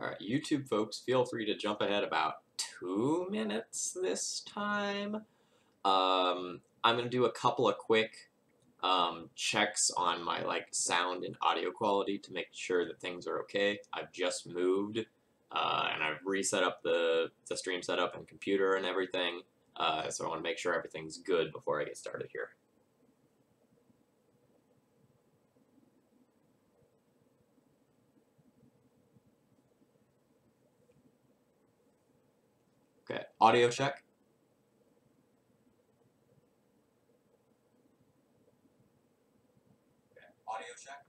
All right, YouTube folks, feel free to jump ahead about 2 minutes this time. I'm gonna do a couple of quick checks on my sound and audio quality to make sure that things are okay. I've just moved and I've reset up the stream setup and computer and everything. So I want to make sure everything's good before I get started here. Okay, audio check. Audio check.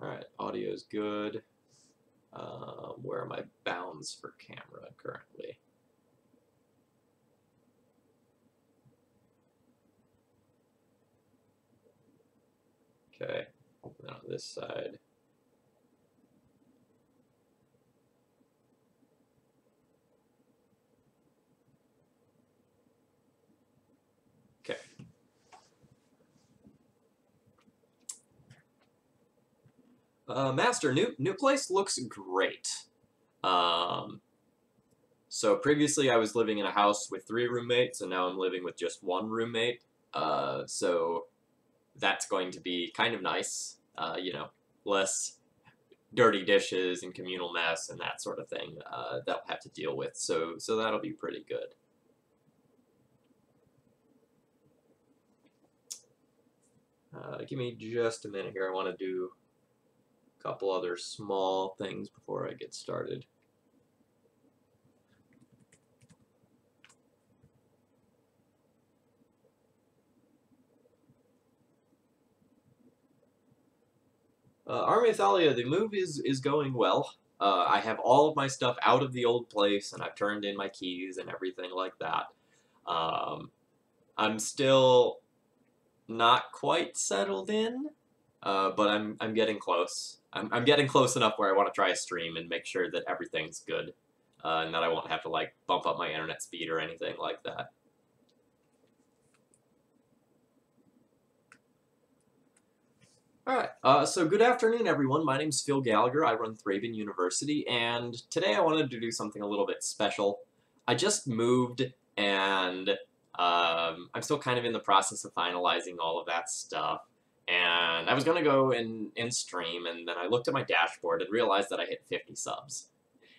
All right, audio is good. Where are my bounds for camera currently? Okay, open that on this side. Okay. Master, new place looks great. So previously I was living in a house with 3 roommates, and now I'm living with just 1 roommate. So that's going to be kind of nice. You know, less dirty dishes and communal mess and that sort of thing that I'll have to deal with. So that'll be pretty good. Give me just a minute here. I want to do a couple other small things before I get started. Army of Thalia, the move is going well. I have all of my stuff out of the old place, and I've turned in my keys and everything like that. I'm still not quite settled in, but I'm getting close. I'm getting close enough where I want to try a stream and make sure that everything's good, and that I won't have to bump up my internet speed or anything like that. Alright, so good afternoon, everyone. My name's Phil Gallagher. I run Thraben University, and today I wanted to do something a little bit special. I just moved, and I'm still kind of in the process of finalizing all of that stuff. And I was going to go in stream, and then I looked at my dashboard and realized that I hit 50 subs.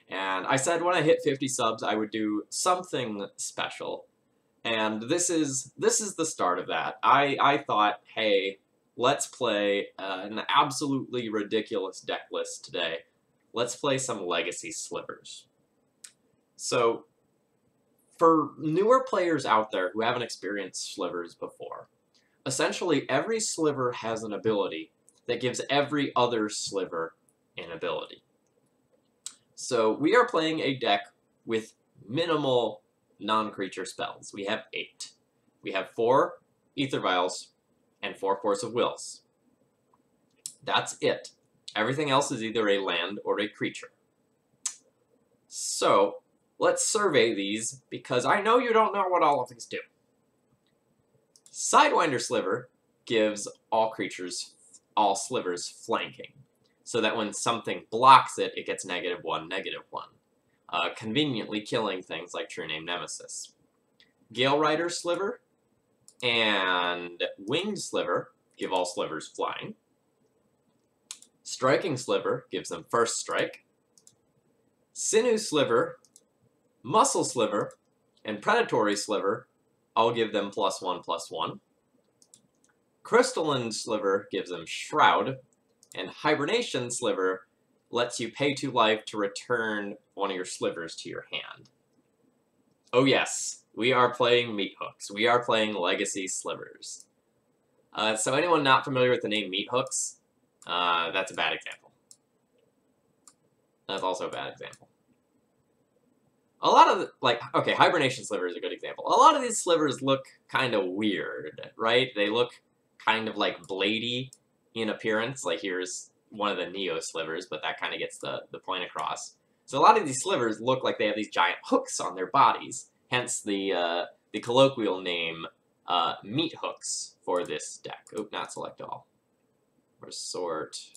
And I said when I hit 50 subs, I would do something special. And this is the start of that. I thought, hey, let's play an absolutely ridiculous deck list today. Let's play some Legacy Slivers. So, for newer players out there who haven't experienced Slivers before, essentially every Sliver has an ability that gives every other Sliver an ability. So we are playing a deck with minimal non-creature spells. We have 8. We have 4 Ether Vials and 4 Force of Wills. That's it. Everything else is either a land or a creature. So, let's survey these, because I know you don't know what all of these do. Sidewinder Sliver gives all creatures, all slivers, flanking, so that when something blocks it, it gets -1, -1. Conveniently killing things like True Name Nemesis. Gale Rider Sliver and Winged Sliver give all slivers flying. Striking Sliver gives them first strike. Sinew Sliver, Muscle Sliver, and Predatory Sliver all give them +1/+1. Crystalline Sliver gives them Shroud, and Hibernation Sliver lets you pay 2 life to return one of your slivers to your hand. Oh yes, we are playing Meathooks. We are playing Legacy Slivers. So anyone not familiar with the name Meathooks, that's a bad example. That's also a bad example. A lot of, okay, Hibernation Sliver is a good example. A lot of these slivers look kind of weird, right? They look kind of like bladey in appearance. Like here's one of the Neo slivers, but that kind of gets the point across. So a lot of these slivers look like they have these giant hooks on their bodies, hence the colloquial name Meathooks for this deck. Oop, not select all. Or sort.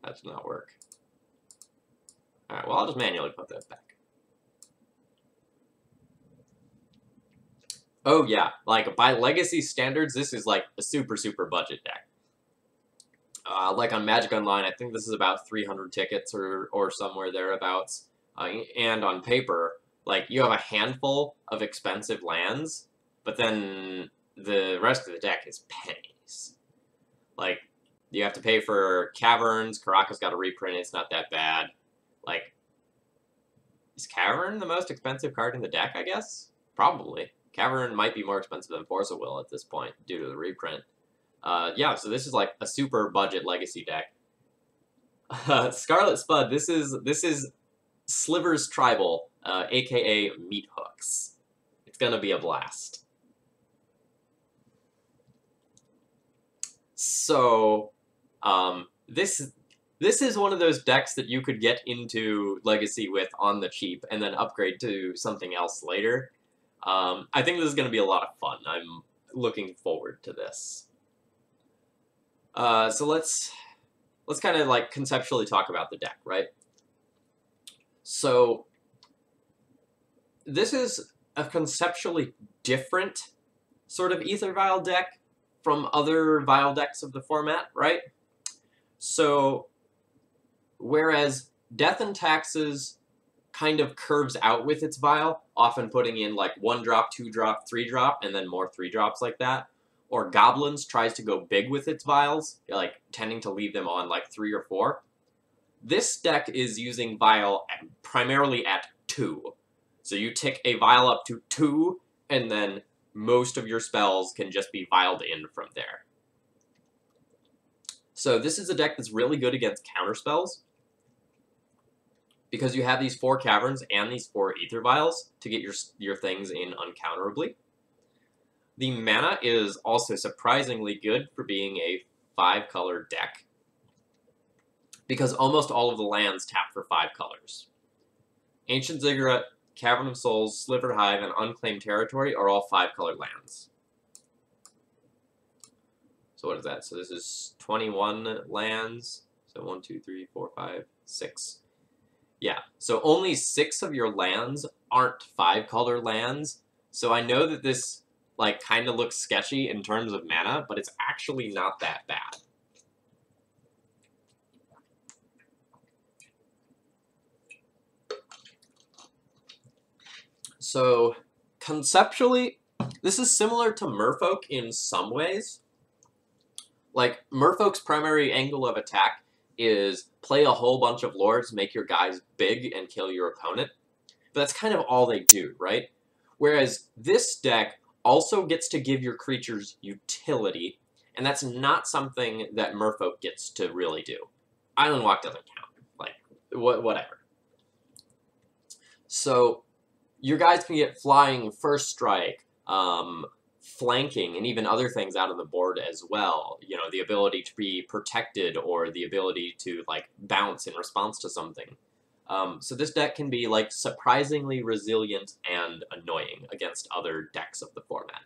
That did not work. Alright, well, I'll just manually put those back. Oh, yeah. Like, by Legacy standards, this is, like, a super, super budget deck. Like, on Magic Online, I think this is about 300 tickets or somewhere thereabouts. And on paper, like, you have a handful of expensive lands, but then the rest of the deck is pennies. Like, you have to pay for Caverns. Karaka's got a reprint. It's not that bad. Like, is Cavern the most expensive card in the deck, I guess? Probably. Cavern might be more expensive than Force of Will at this point, due to the reprint. Yeah, so this is like a super budget Legacy deck. Scarlet Spud, this is Slivers Tribal, aka Meathooks. It's gonna be a blast. So, this is one of those decks that you could get into Legacy with on the cheap and then upgrade to something else later. I think this is going to be a lot of fun. I'm looking forward to this. So let's kind of like conceptually talk about the deck, right? So this is a conceptually different sort of Ether Vial deck from other Vial decks of the format, right? So whereas Death and Taxes kind of curves out with its Vial, often putting in like 1-drop, 2-drop, 3-drop, and then more 3-drops like that, or Goblins tries to go big with its Vials, like tending to leave them on like 3 or 4. This deck is using Vial primarily at 2. So you tick a Vial up to 2, and then most of your spells can just be Vialed in from there. So this is a deck that's really good against counter spells, because you have these 4 Caverns and these 4 Ether Vials to get your things in uncounterably. The mana is also surprisingly good for being a 5-color deck, because almost all of the lands tap for 5 colors. Ancient Ziggurat, Cavern of Souls, Sliver Hive, and Unclaimed Territory are all 5-color lands. So what is that? So this is 21 lands. So 1, 2, 3, 4, 5, 6. Yeah, so only 6 of your lands aren't 5-color lands. So I know that this like kind of looks sketchy in terms of mana, but it's actually not that bad. So conceptually, this is similar to Merfolk in some ways. Like, Merfolk's primary angle of attack is play a whole bunch of lords, make your guys big, and kill your opponent. But that's kind of all they do, right? Whereas this deck also gets to give your creatures utility, and that's not something that Merfolk gets to really do. Island Walk doesn't count. Like, whatever. So, your guys can get flying, first strike, flanking, and even other things out of the board as well. You know, the ability to be protected or the ability to, like, bounce in response to something. So this deck can be, like, surprisingly resilient and annoying against other decks of the format.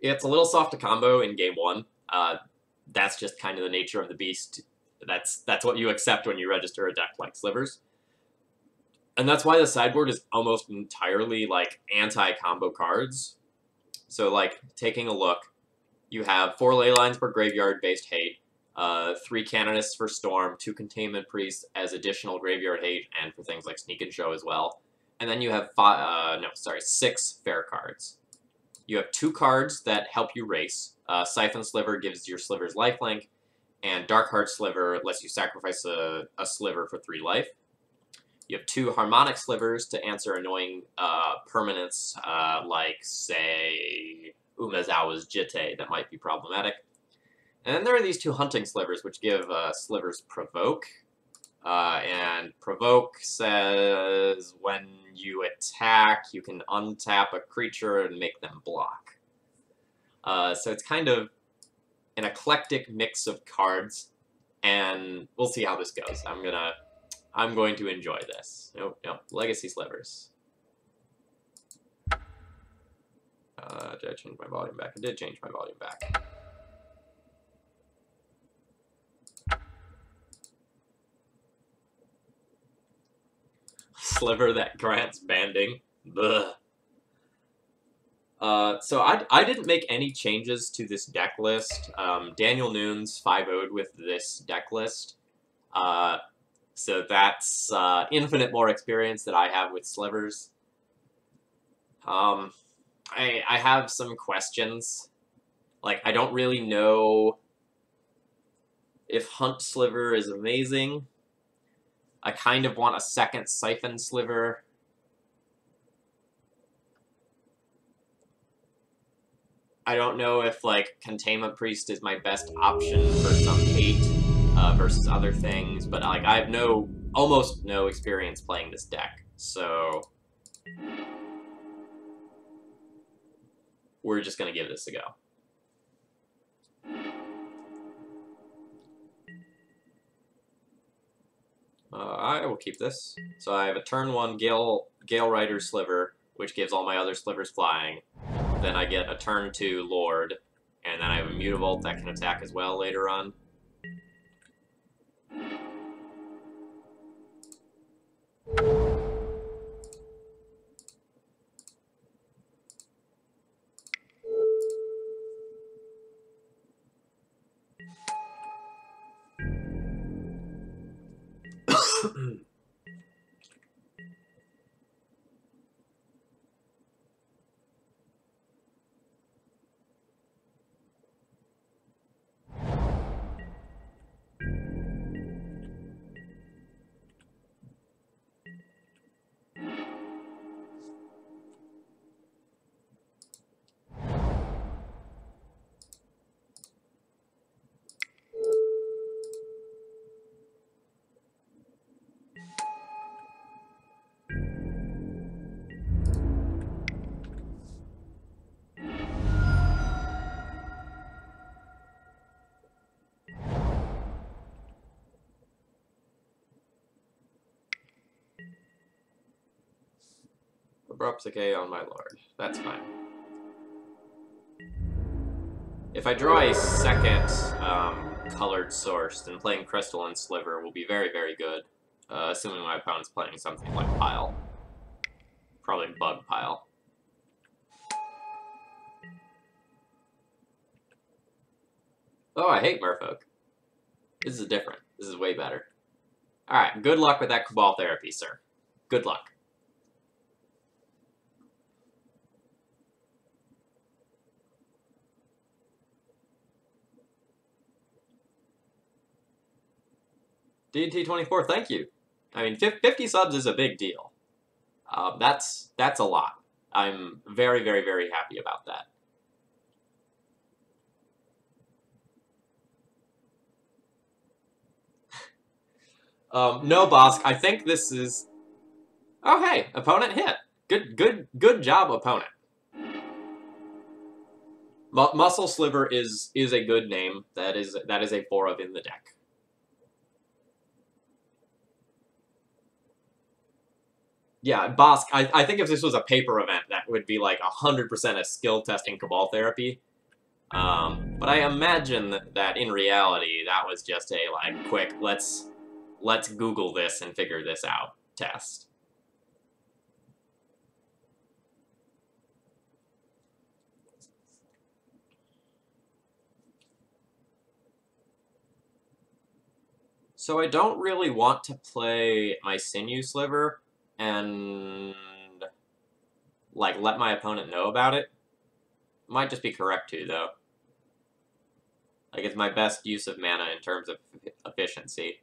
It's a little soft to combo in Game 1. That's just kind of the nature of the beast. That's what you accept when you register a deck like Slivers. And that's why the sideboard is almost entirely, like, anti-combo cards. So, like, taking a look, you have 4 ley lines per graveyard-based hate, 3 Canonists for Storm, 2 Containment Priests as additional graveyard hate, and for things like Sneak and Show as well. And then you have 6 fair cards. You have 2 cards that help you race. Siphon Sliver gives your Slivers lifelink, and Darkheart Sliver lets you sacrifice a Sliver for 3 life. You have 2 Harmonic Slivers to answer annoying permanents, like, say, Umezawa's Jitte, that might be problematic. And then there are these 2 Hunting Slivers, which give Slivers Provoke. And Provoke says when you attack, you can untap a creature and make them block. So it's kind of an eclectic mix of cards, and we'll see how this goes. I'm going to enjoy this. Nope, Legacy Slivers. Did I change my volume back? I did change my volume back. Sliver that grants banding. Ugh. So I didn't make any changes to this deck list. Daniel Nunes 5-0'd with this deck list. So that's infinite more experience that I have with Slivers. I have some questions. Like, I don't really know if Hunt Sliver is amazing. I kind of want a second Siphon Sliver. I don't know if, like, Containment Priest is my best option for some hate versus other things, but, like, I have almost no experience playing this deck, so we're just gonna give this a go. I will keep this. So I have a turn 1 Gale Rider Sliver, which gives all my other Slivers flying. Then I get a turn 2 Lord, and then I have a Mutavault that can attack as well later on. Abrupt decay on my Lord. That's fine. If I draw a second colored source, then playing Crystalline Sliver will be very, very good. Assuming my opponent's playing something like Pile. Probably Bug Pile. Oh, I hate Merfolk. This is different. This is way better. Alright, good luck with that Cabal Therapy, sir. Good luck. DT24, thank you. I mean, 50 subs is a big deal. That's a lot. I'm very, very, very happy about that. No, Bosk, I think this is... Oh, hey, opponent hit. Good job, opponent. Muscle Sliver is a good name. That is a 4 of in the deck. Yeah, Bosk, I think if this was a paper event, that would be like 100% a skill testing Cabal Therapy. But I imagine that in reality, that was just a, like, quick, let's Google this and figure this out test. So I don't really want to play my Sinew Sliver and, like, let my opponent know about it. Might just be correct to, though. Like, it's my best use of mana in terms of efficiency.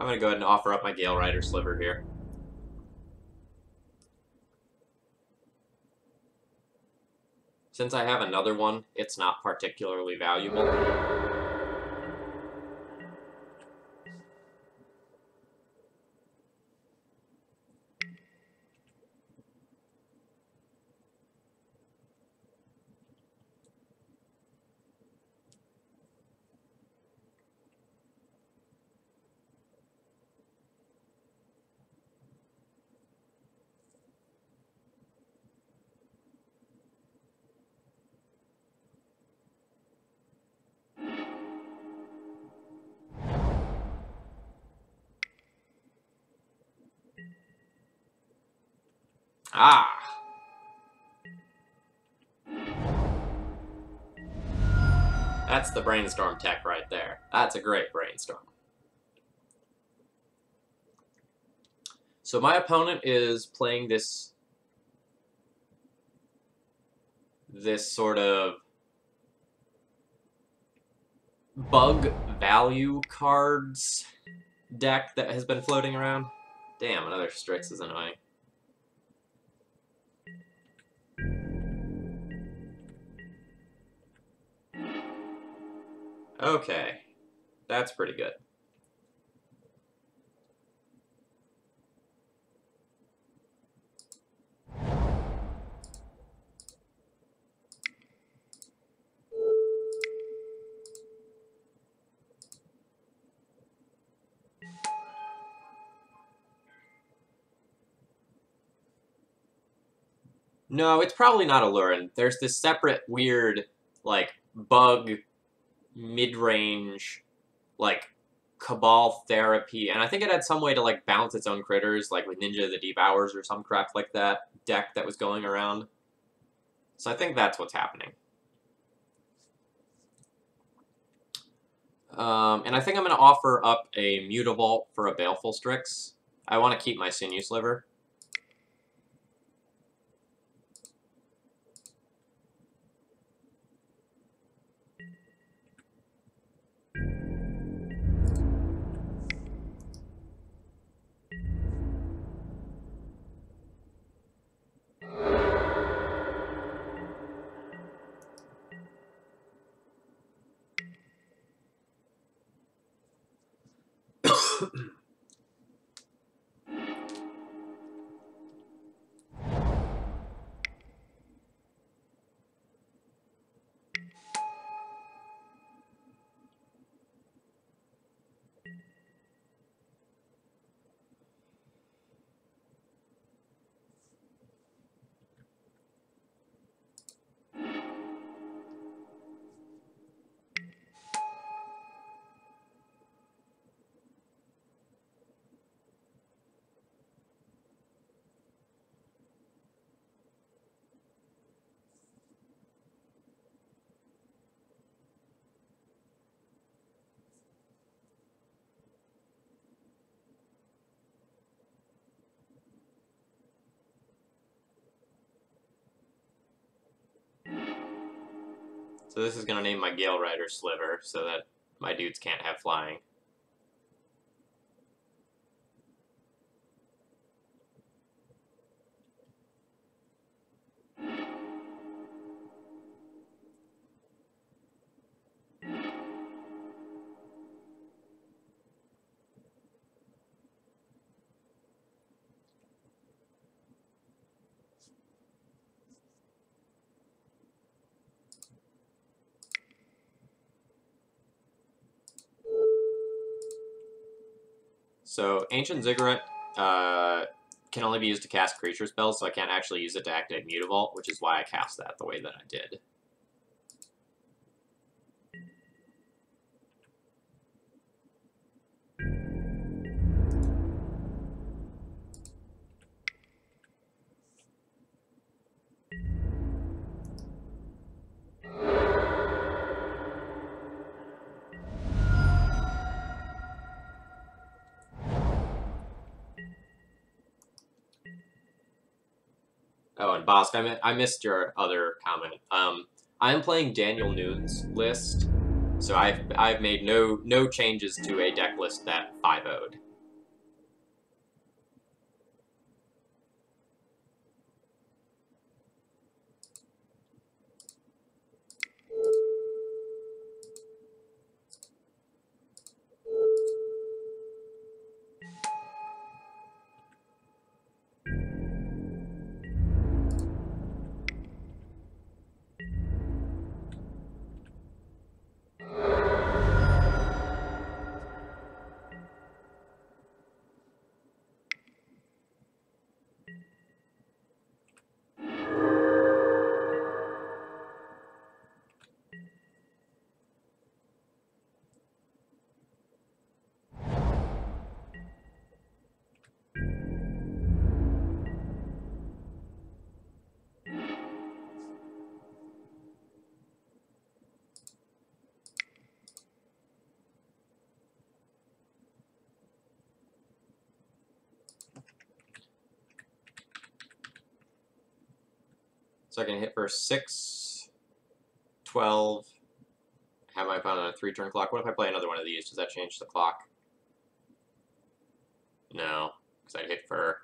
I'm going to go ahead and offer up my Gale Rider Sliver here. Since I have another one, it's not particularly valuable. Ah! That's the brainstorm tech right there. That's a great brainstorm. So my opponent is playing this sort of bug value cards deck that has been floating around. Damn, another Strix is annoying. Okay, that's pretty good. No, it's probably not a Lurin. There's this separate weird, like, bug mid-range, like, Cabal therapy, and I think it had some way to, like, bounce its own critters, like with Ninja the Devours or some crap like that deck that was going around. So I think that's what's happening. And I think I'm going to offer up a Mutavault for a Baleful Strix. I want to keep my Sinew Sliver. So this is going to name my Gale Rider Sliver so that my dudes can't have flying. So Ancient Ziggurat can only be used to cast creature spells, so I can't actually use it to activate Mutavault, which is why I cast that the way that I did. Oh, and Bosk, I missed your other comment. I'm playing Daniel Noon's list, so I've made no changes to a deck list that 5-0'd. So I can hit for 6, 12, have my opponent on a 3-turn clock. What if I play another one of these? Does that change the clock? No, because I'd hit for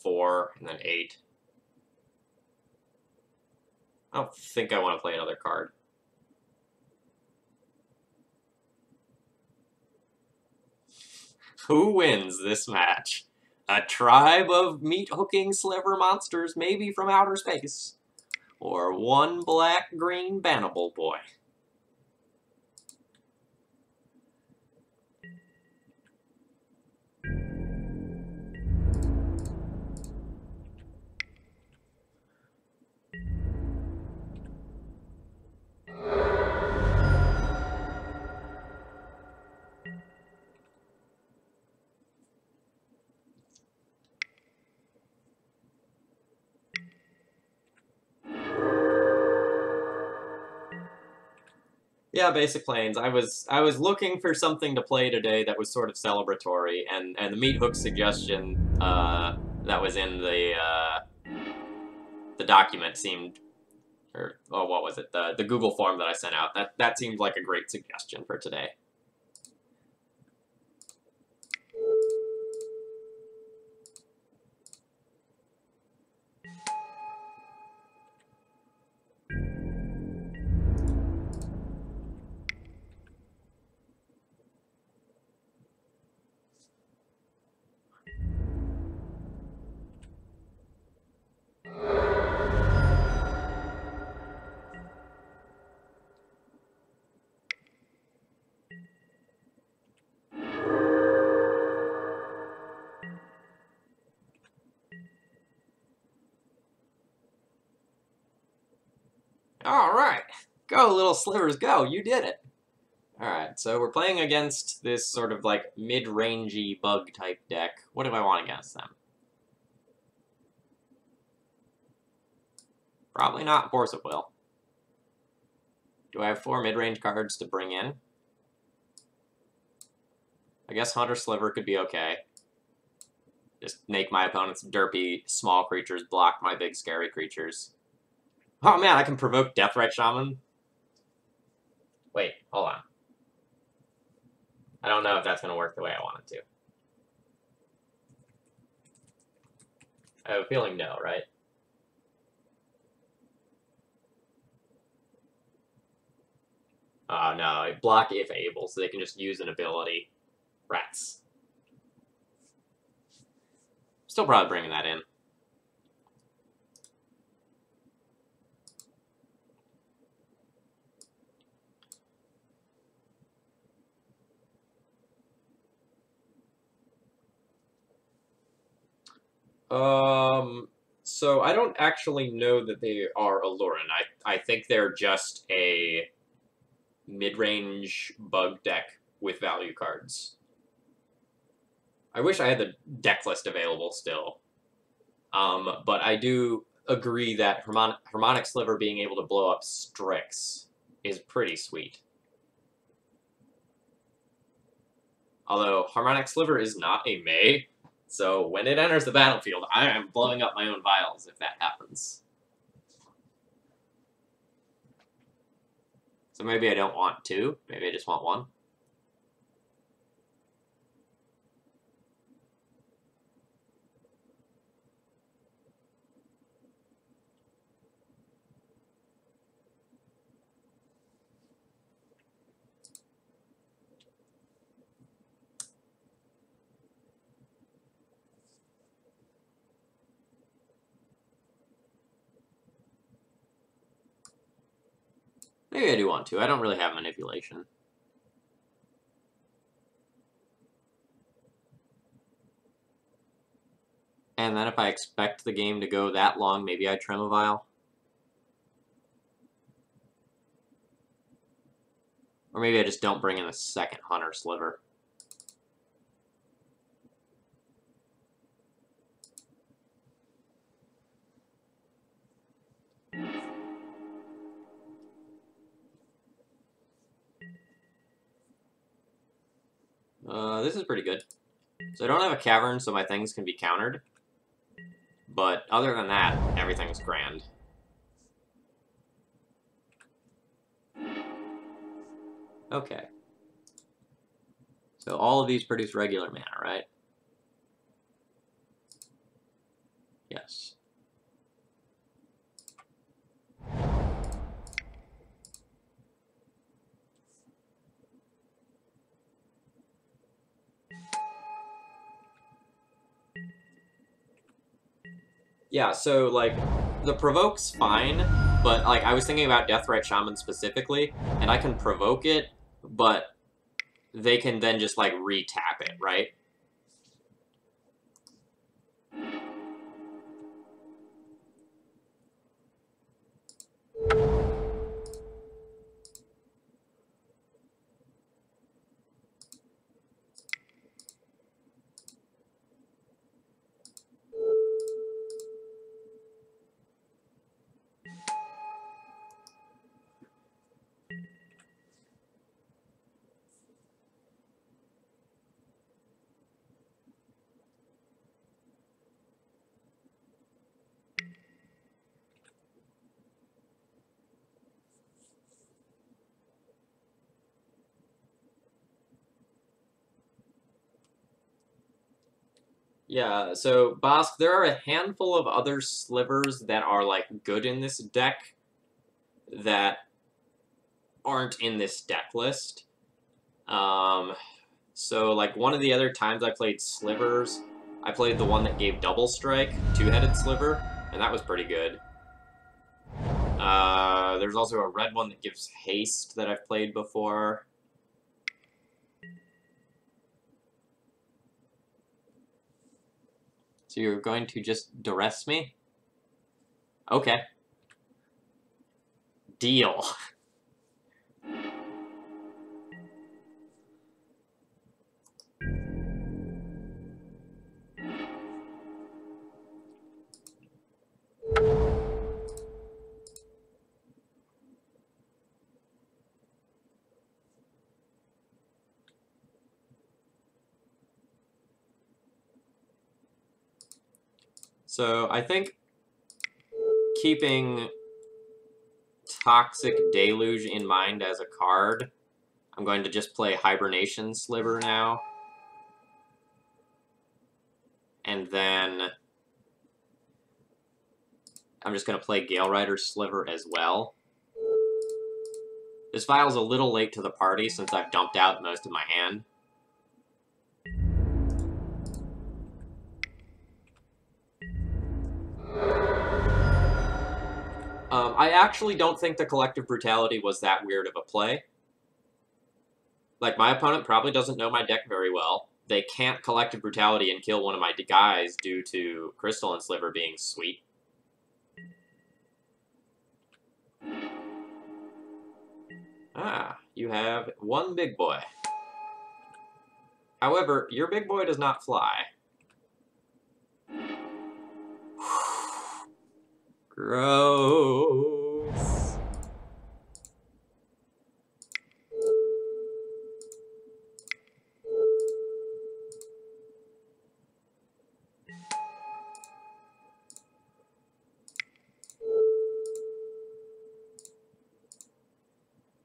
4 and then 8. I don't think I want to play another card. Who wins this match? A tribe of meat-hooking sliver monsters, maybe from outer space, or one black-green bannable boy? Yeah, basic planes. I was looking for something to play today that was sort of celebratory, and the meat hook suggestion that was in the document seemed, or oh, what was it? The Google form that I sent out. That seemed like a great suggestion for today. All right, go little slivers, go! You did it. All right, so we're playing against this sort of like mid-rangey bug type deck. What do I want against them? Probably not Force of Will. Do I have 4 mid-range cards to bring in? I guess Hunter Sliver could be okay. Just make my opponent's derpy small creatures block my big scary creatures. Oh man, I can provoke Deathrite Shaman. Wait, hold on. I don't know if that's going to work the way I want it to. I have a feeling no, right? Oh no, block if able, so they can just use an ability. Rats. Still probably bringing that in. So I don't actually know that they are Alurin. I think they're just a mid-range bug deck with value cards. I wish I had the deck list available still. But I do agree that Harmonic Sliver being able to blow up Strix is pretty sweet. Although Harmonic Sliver is not a May, so when it enters the battlefield, I am blowing up my own vials if that happens. So maybe I don't want 2, maybe I just want 1. Maybe I do want 2. I don't really have manipulation. And then if I expect the game to go that long, maybe I trim a vial. Or maybe I just don't bring in the second Hunter Sliver. This is pretty good. So I don't have a cavern, so my things can be countered. But other than that, everything's grand. Okay. So all of these produce regular mana, right? Yes. Yeah, so, like, the Provoke's fine, but, like, I was thinking about Deathrite Shaman specifically, and I can provoke it, but they can then just, like, re-tap it, right? Yeah, so, Bosk, there are a handful of other slivers that are, like, good in this deck that aren't in this deck list. So, like, one of the other times I played Slivers, I played the one that gave Double Strike, Two-Headed Sliver, and that was pretty good. There's also a red one that gives Haste that I've played before. So you're going to just duress me? Okay. Deal. So I think keeping Toxic Deluge in mind as a card, I'm going to just play Hibernation Sliver now. And then I'm just going to play Gale Rider Sliver as well. This file's a little late to the party since I've dumped out most of my hand. I actually don't think the Collective Brutality was that weird of a play. Like, my opponent probably doesn't know my deck very well. They can't Collective Brutality and kill one of my guys due to Crystalline Sliver being sweet. Ah, you have one big boy. However, your big boy does not fly. Gross.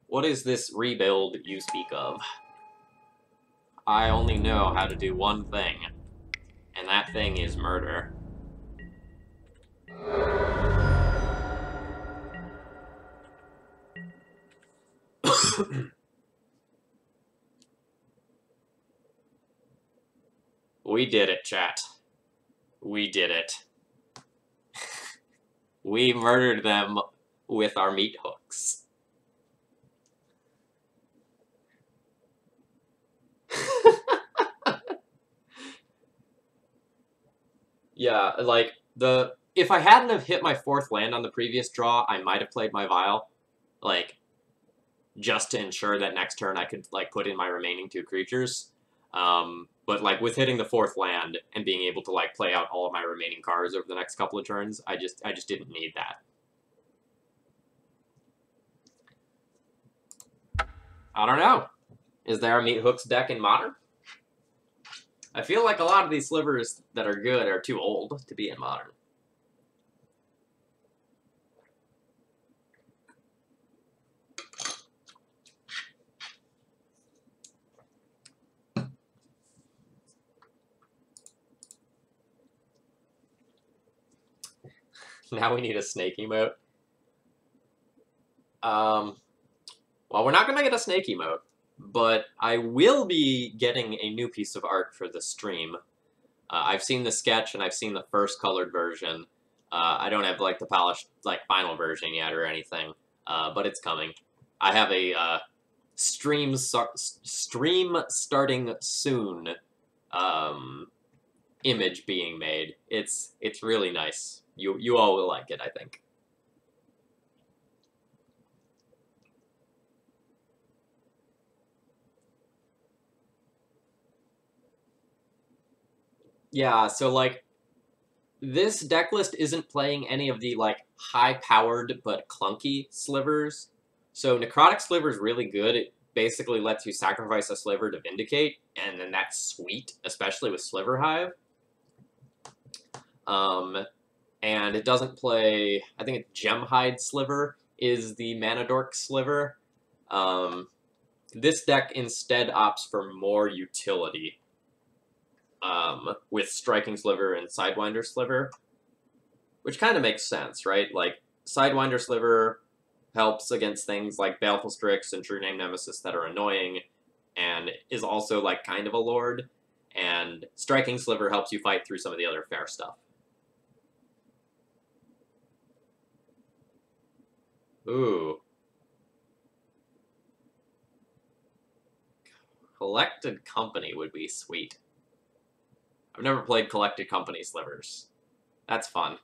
What is this rebuild you speak of? I only know how to do one thing, and that thing is murder. We did it, chat. We did it. We murdered them with our Meathooks. Yeah, like, if I hadn't have hit my 4th land on the previous draw, I might have played my Vial, like, just to ensure that next turn I could, like, put in my remaining 2 creatures. But, like, with hitting the 4th land and being able to, like, play out all of my remaining cards over the next couple of turns, I just didn't need that. I don't know. Is there a Meathooks deck in Modern? I feel like a lot of these slivers that are good are too old to be in Modern. Now we need a snake emote. Well, we're not going to get a snake emote, but I will be getting a new piece of art for the stream. I've seen the sketch and I've seen the first colored version. I don't have like the polished like final version yet or anything, but it's coming. I have a stream starting soon image being made. It's really nice. You all will like it, I think. Yeah, so like this deck list isn't playing any of the like high-powered but clunky slivers. So Necrotic Sliver is really good. It basically lets you sacrifice a sliver to Vindicate, and then that's sweet, especially with Sliver Hive. And it doesn't play, I think it's Gemhide Sliver is the Mana Dork Sliver. This deck instead opts for more utility with Striking Sliver and Sidewinder Sliver, which kind of makes sense, right? Like, Sidewinder Sliver helps against things like Baleful Strix and True Name Nemesis that are annoying, and is also, like, kind of a lord, and Striking Sliver helps you fight through some of the other fair stuff. Ooh. Collected Company would be sweet. I've never played Collected Company Slivers. That's fun.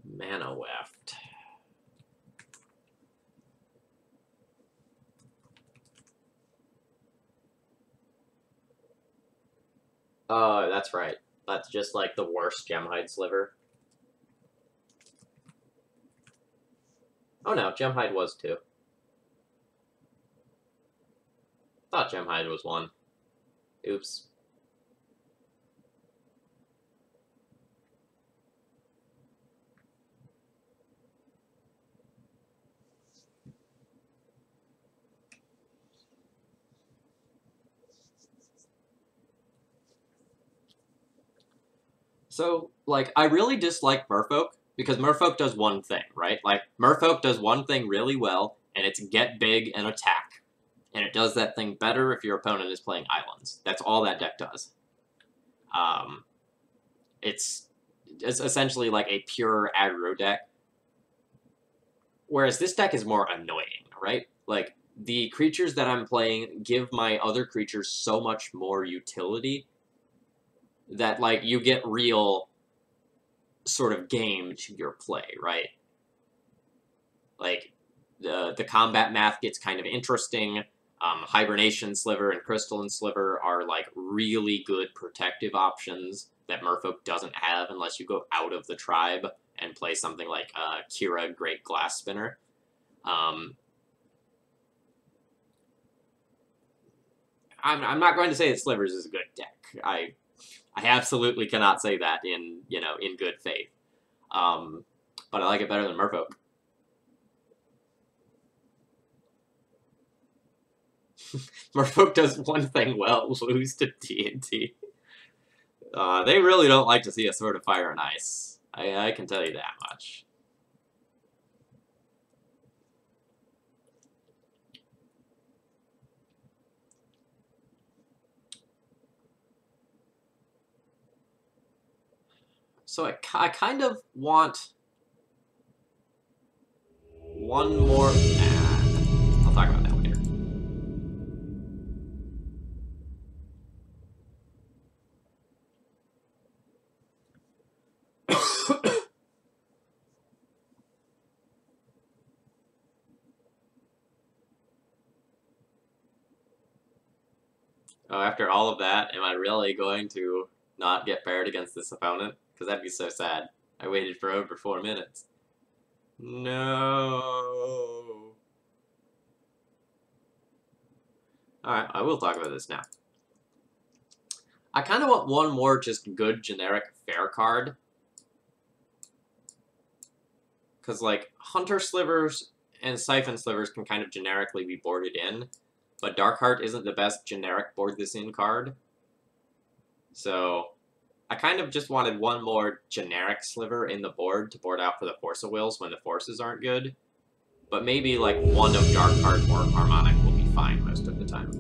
Mana Weft. Oh, that's right. That's just like the worst Gemhide Sliver. Oh no, Gemhide was 2. Thought Gemhide was 1. Oops. So, like, I really dislike Merfolk, because Merfolk does one thing, right? Like, Merfolk does one thing really well, and it's get big and attack. And it does that thing better if your opponent is playing islands. That's all that deck does. It's essentially like a pure aggro deck. Whereas this deck is more annoying, right? Like, the creatures that I'm playing give my other creatures so much more utility that, like, you get real sort of game to your play, right? Like, the combat math gets kind of interesting. Hibernation Sliver and Crystalline Sliver are, like, really good protective options that Merfolk doesn't have unless you go out of the tribe and play something like Kira Great Glass Spinner. I'm not going to say that Slivers is a good deck. I absolutely cannot say that in good faith. But I like it better than Merfolk. Merfolk does one thing well, lose to TNT. They really don't like to see a Sword of Fire and Ice. I can tell you that much. So I kind of want one more... I'll talk about that later. Oh, after all of that, am I really going to not get paired against this opponent? Because that'd be so sad. I waited for over 4 minutes. No. Alright, I will talk about this now. I kind of want one more just good generic fair card. Because, like, Hunter Slivers and Siphon Slivers can kind of generically be boarded in, but Darkheart isn't the best generic board this in card. So, I kind of just wanted one more generic sliver in the board to board out for the Force of Wills when the forces aren't good. But maybe, like, one of Darkheart or Harmonic will be fine most of the time.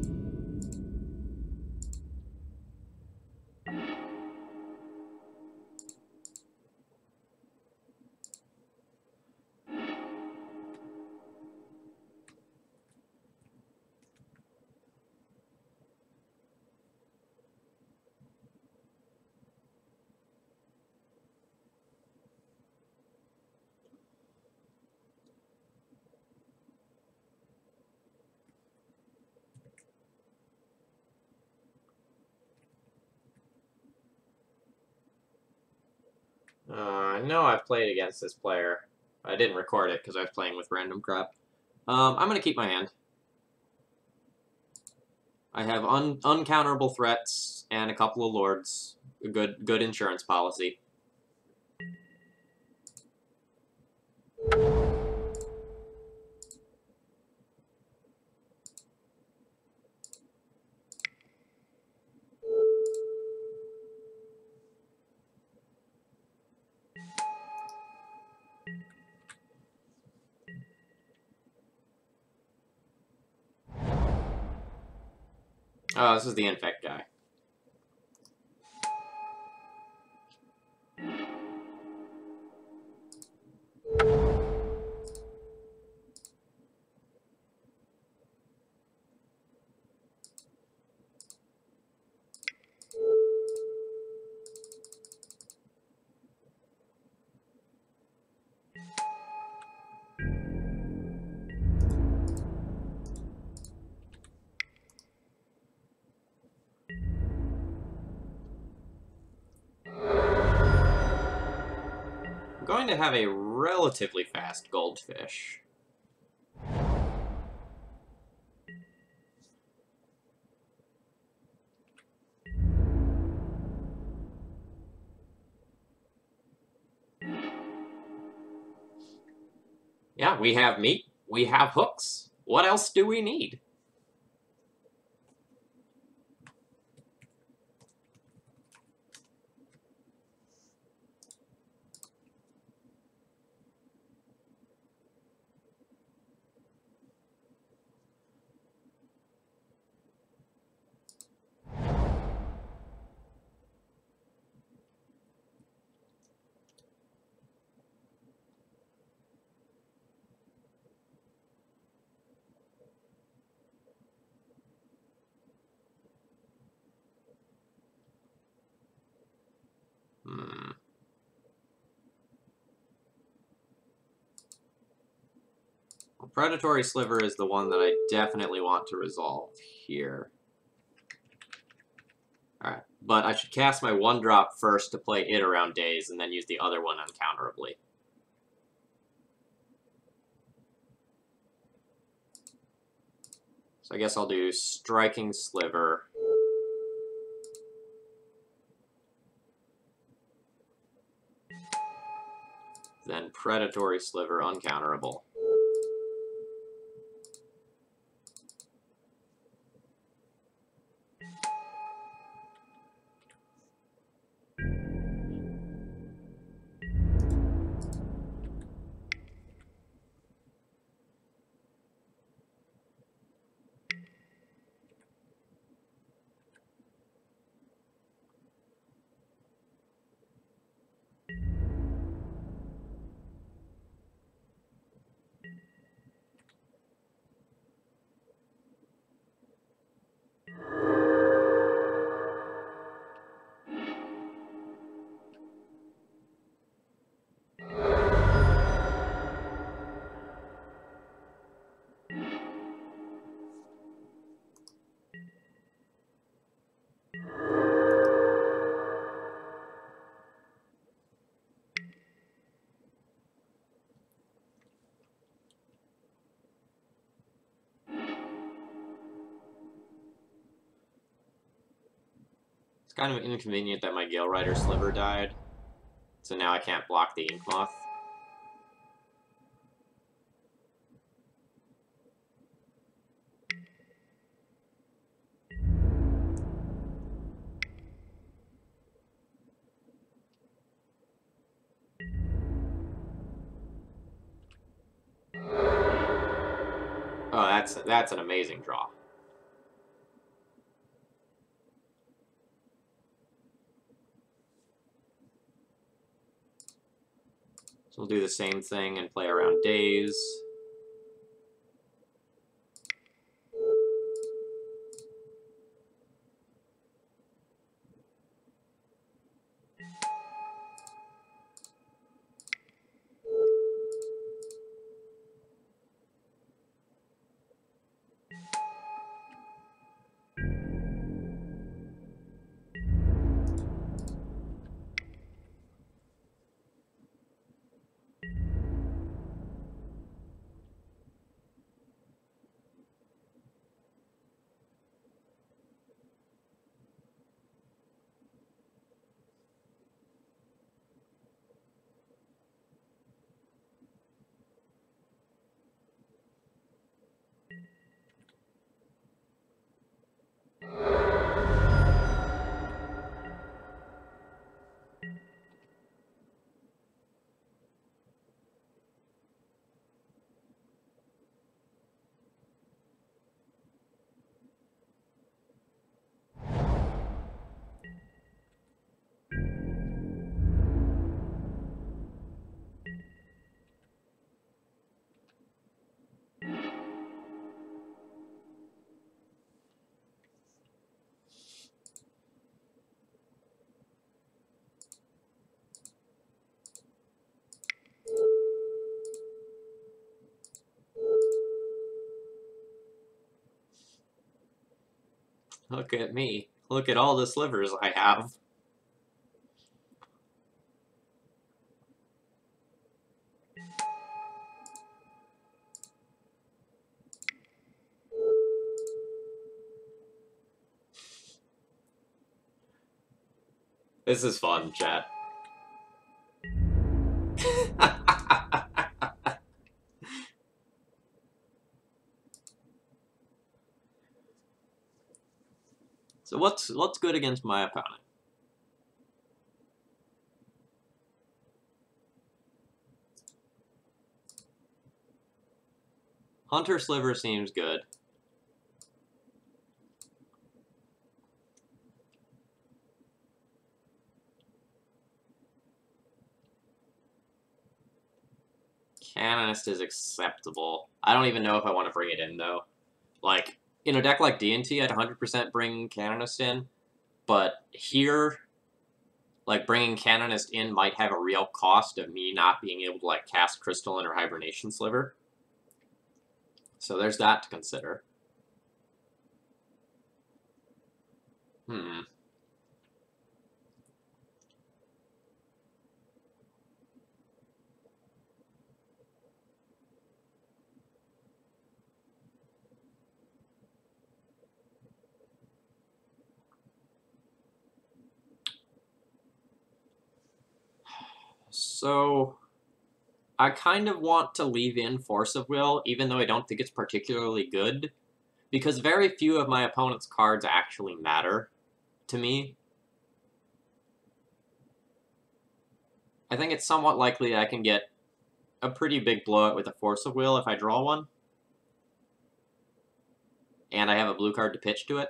I know I've played against this player. I didn't record it because I was playing with random crap. I'm going to keep my hand. I have uncounterable threats and a couple of lords. A good insurance policy. Oh, this is the infect guy. I'm going to have a relatively fast goldfish. Yeah, we have meat. We have hooks. What else do we need? Well, Predatory Sliver is the one that I definitely want to resolve here. Alright, but I should cast my 1-drop first to play it around days, and then use the other one uncounterably. So I guess I'll do Striking Sliver. Then Predatory Sliver uncounterable. kind of inconvenient that my Gale Rider Sliver died. So now I can't block the Ink Moth. Oh, that's an amazing draw. So we'll do the same thing and play around days. Look at me. Look at all the slivers I have. This is fun, chat. So what's good against my opponent? Hunter Sliver seems good. Canonist is acceptable. I don't even know if I want to bring it in, though. Like, in a deck like D&T, I'd 100% bring Canonist in. But here, like, bringing Canonist in might have a real cost of me not being able to, like, cast Crystalline or Hibernation Sliver. So there's that to consider. So I kind of want to leave in Force of Will, even though I don't think it's particularly good, because very few of my opponent's cards actually matter to me. I think it's somewhat likely I can get a pretty big blowout with a Force of Will if I draw one. And I have a blue card to pitch to it.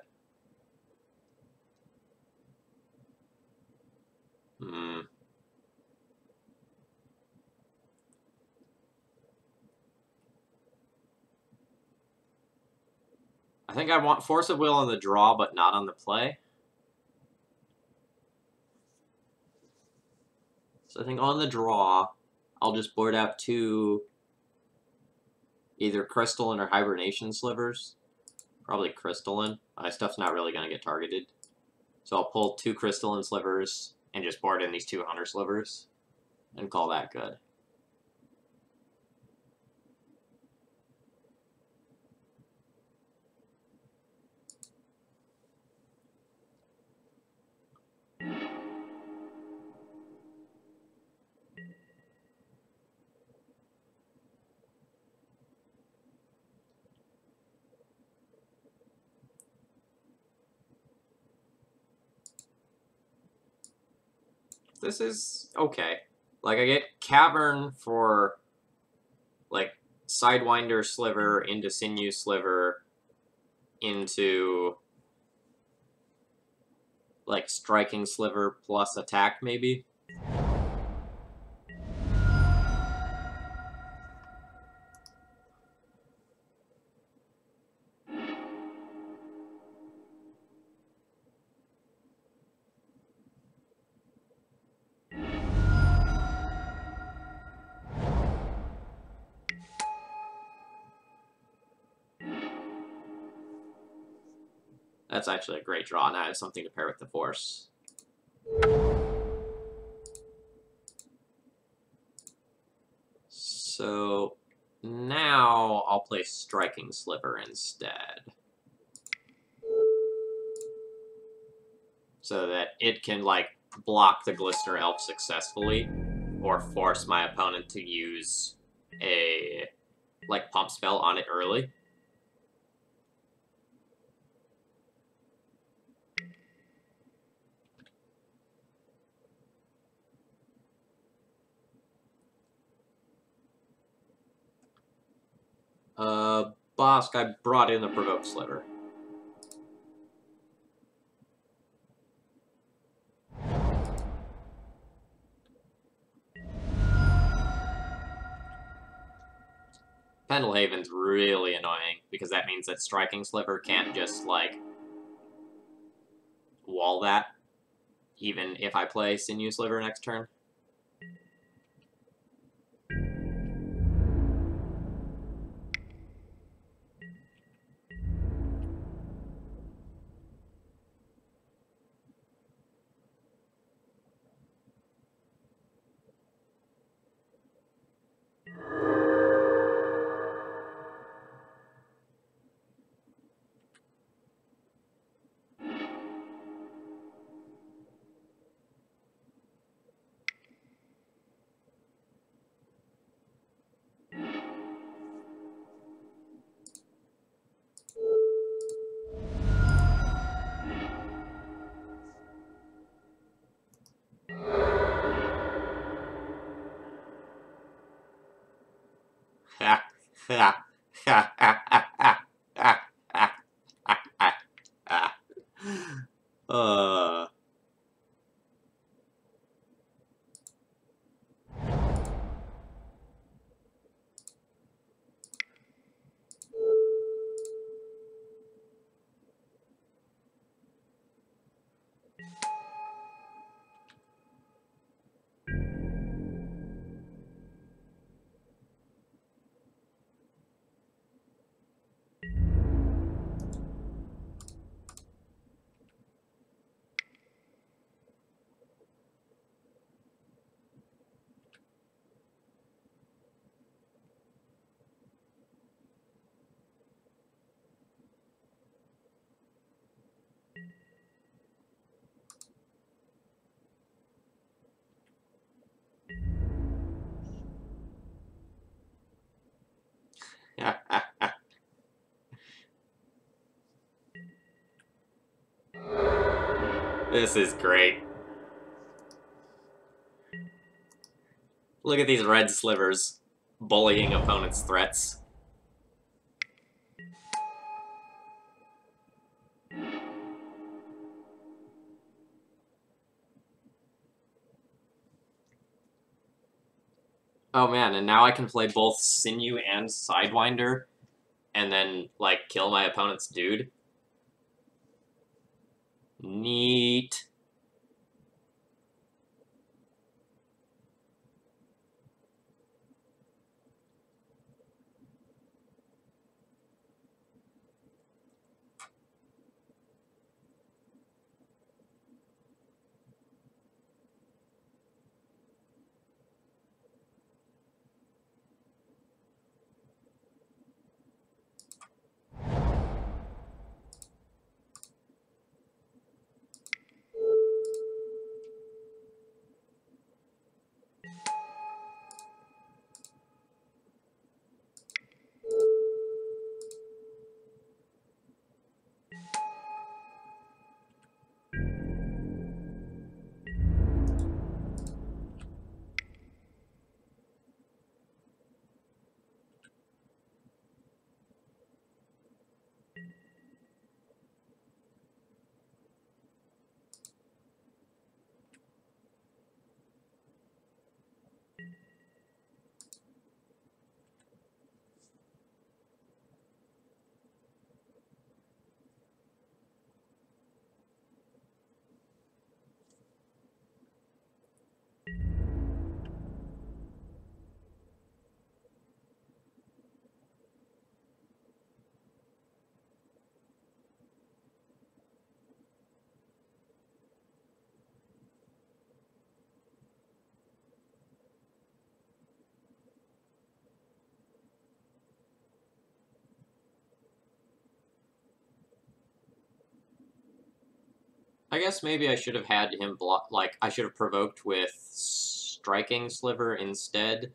I think I want Force of Will on the draw, but not on the play. So I think on the draw, I'll just board out 2 either Crystalline or Hibernation Slivers. Probably Crystalline. My stuff's not really going to get targeted. So I'll pull 2 Crystalline Slivers and just board in these 2 Hunter Slivers and call that good. This is okay. Like, I get Cavern for, like, Sidewinder Sliver into Sinew Sliver into, like, Striking Sliver plus attack, maybe? That's actually a great draw. Now I have something to pair with the Force. So now I'll play Striking Sliver instead. So that it can, like, block the Glistener Elf successfully, or force my opponent to use a, like, pump spell on it early. Bosk, I brought in the Provoke Sliver. Pendelhaven's really annoying, because that means that Striking Sliver can't just, like, wall that, even if I play Sinew Sliver next turn. uh... This is great. Look at these red slivers bullying opponents' threats. Oh man, and now I can play both Sinew and Sidewinder, and then, like, kill my opponent's dude. Neat. I guess maybe I should have had him block, like, I should have provoked with striking Sliver instead,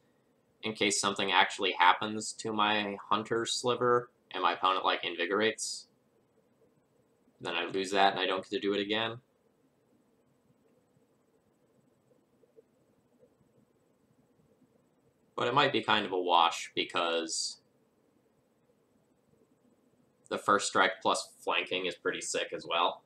in case something actually happens to my Hunter Sliver, and my opponent, like, invigorates. Then I lose that, and I don't get to do it again. But it might be kind of a wash, because the first strike plus flanking is pretty sick as well.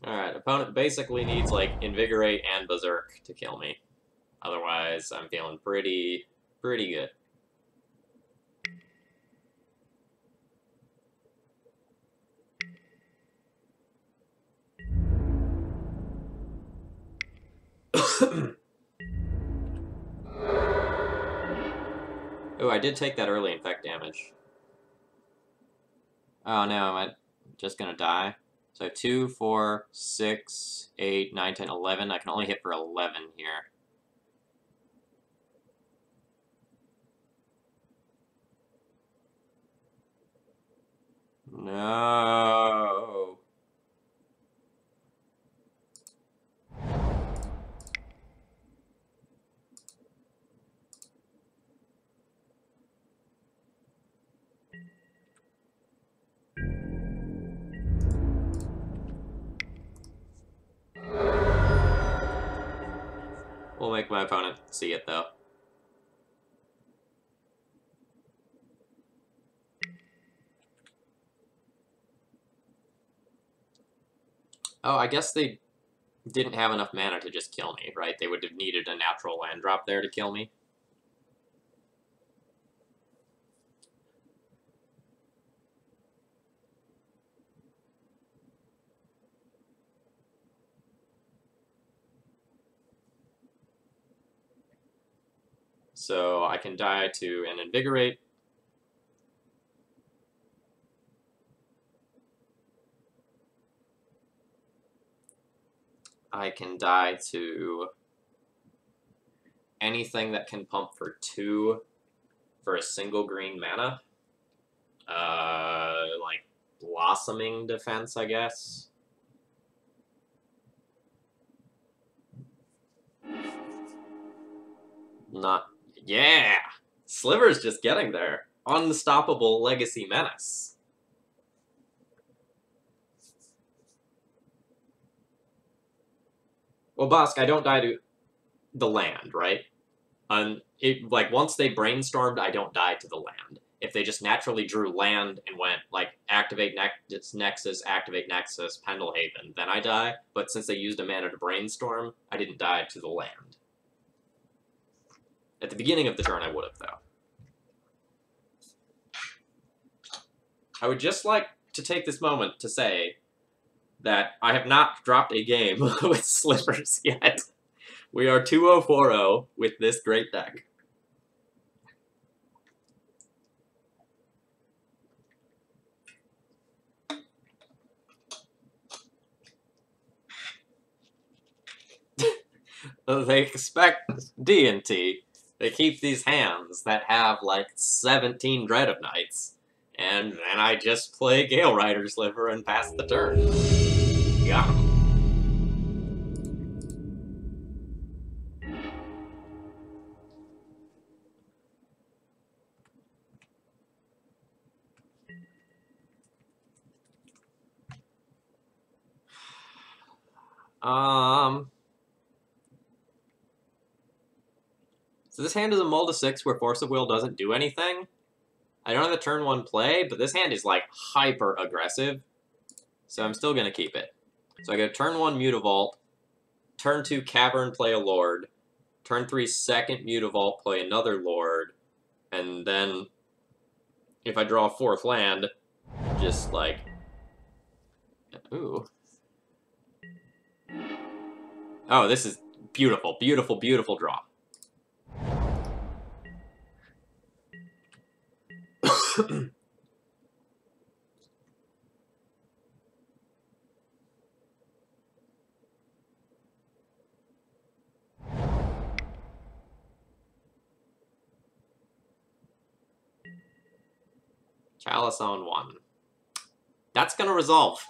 Alright, opponent basically needs, like, Invigorate and Berserk to kill me. Otherwise, I'm feeling pretty good. Oh, I did take that early infect damage. Oh no, am I just gonna die? So 2, 4, 6, 8, 9, 10, 11. I can only hit for 11 here. No. We'll make my opponent see it, though. Oh, I guess they didn't have enough mana to just kill me, right? They would have needed a natural land drop there to kill me. So I can die to an Invigorate. I can die to anything that can pump for 2 for a single green mana. Like Blossoming Defense, I guess. Not... Yeah! Slivers just getting there. Unstoppable Legacy Menace. Well, Bosk, I don't die to the land, right? Like, once they brainstormed, I don't die to the land. If they just naturally drew land and went, like, activate Nexus, activate Nexus, Pendelhaven, then I die. But since they used a mana to brainstorm, I didn't die to the land. At the beginning of the turn, I would have, though. I would just like to take this moment to say that I have not dropped a game with Slivers yet. We are 2-0-4-0 with this great deck. They expect D&T. They keep these hands that have, like, 17 Dread of Knights. And then I just play Gale Rider Sliver and pass the turn. Got him. So this hand is a mull to 6 where Force of Will doesn't do anything. I don't have a turn 1 play, but this hand is, like, hyper aggressive. So I'm still gonna keep it. So I go turn 1 Mutavault, turn 2 Cavern, play a Lord, turn 3 second Mutavault, play another Lord, and then if I draw a fourth land, just like... Ooh. Oh, this is beautiful, beautiful, beautiful draw. Chalice on 1. That's gonna resolve.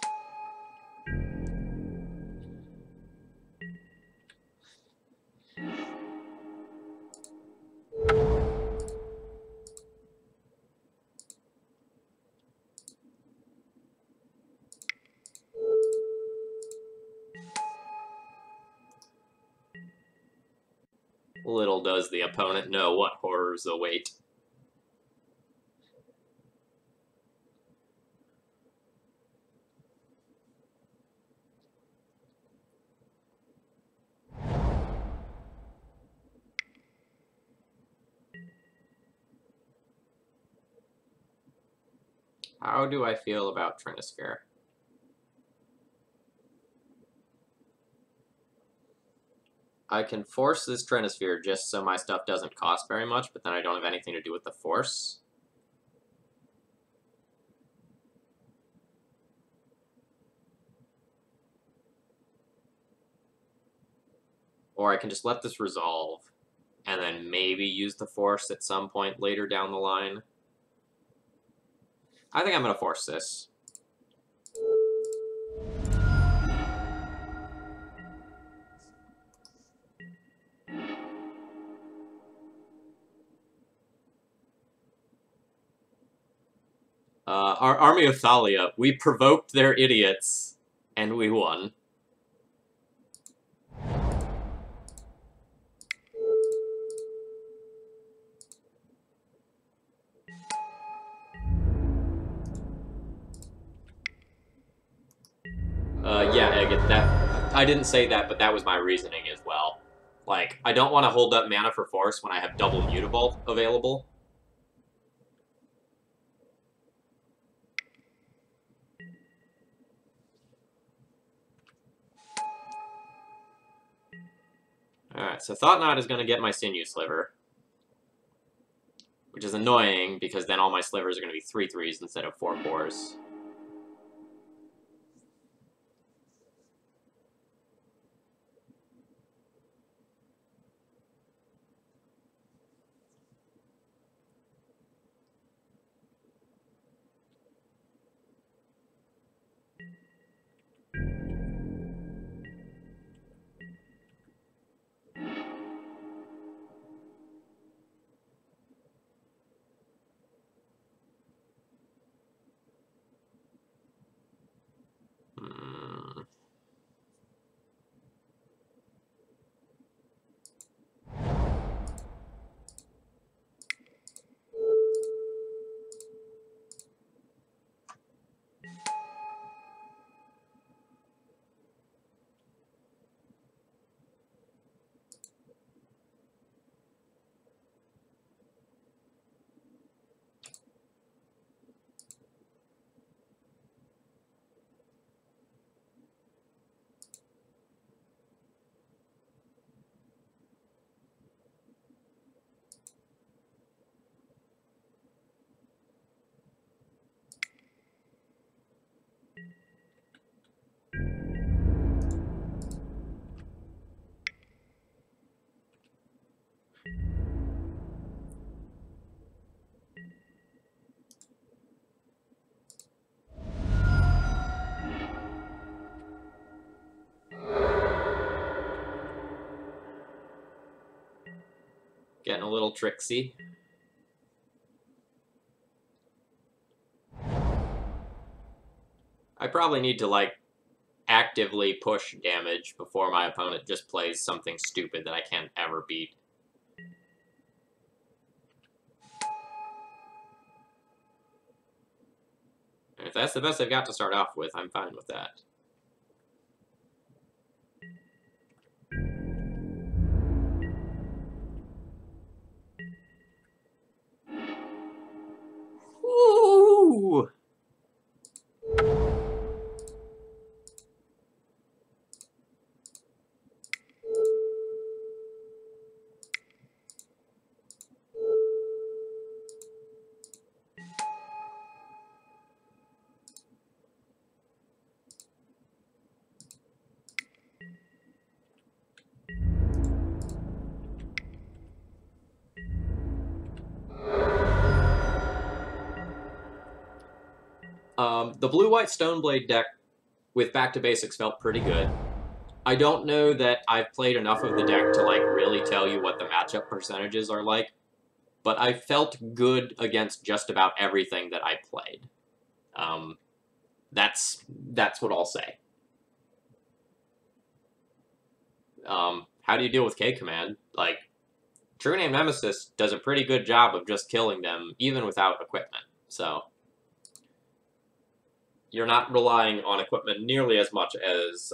Little does the opponent know what horrors await. How do I feel about Trinisphere? I can force this Trinisphere just so my stuff doesn't cost very much, but then I don't have anything to do with the force. Or I can just let this resolve, and then maybe use the force at some point later down the line. I think I'm going to force this. Our Army of Thalia, we provoked their idiots, and we won. Yeah, I get that. I didn't say that, but that was my reasoning as well. Like, I don't want to hold up mana for force when I have double Mutavault available. Alright, so Thought Knot is going to get my Sinew Sliver. Which is annoying, because then all my Slivers are going to be 3/3s instead of 4/4s. Getting a little tricksy. I probably need to, like, actively push damage before my opponent just plays something stupid that I can't ever beat. And if that's the best I've got to start off with, I'm fine with that. The blue-white Stoneblade deck with Back to Basics felt pretty good. I don't know that I've played enough of the deck to like really tell you what the matchup percentages are like, but I felt good against just about everything that I played. That's what I'll say. How do you deal with K-Command? Like, True Name Nemesis does a pretty good job of just killing them, even without equipment. So, you're not relying on equipment nearly as much as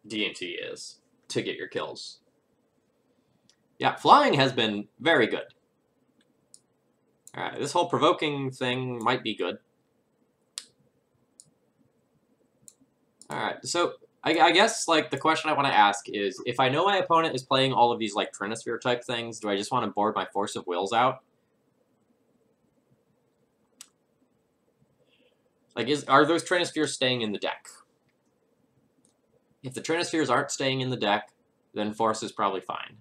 D&T is to get your kills. Yeah, flying has been very good. Alright, this whole provoking thing might be good. Alright, so I guess, like, the question I want to ask is, if I know my opponent is playing all of these, like, Trinosphere type things, do I just want to board my Force of Wills out? Like, are those Trinospheres staying in the deck? If the Trinospheres aren't staying in the deck, then Force is probably fine.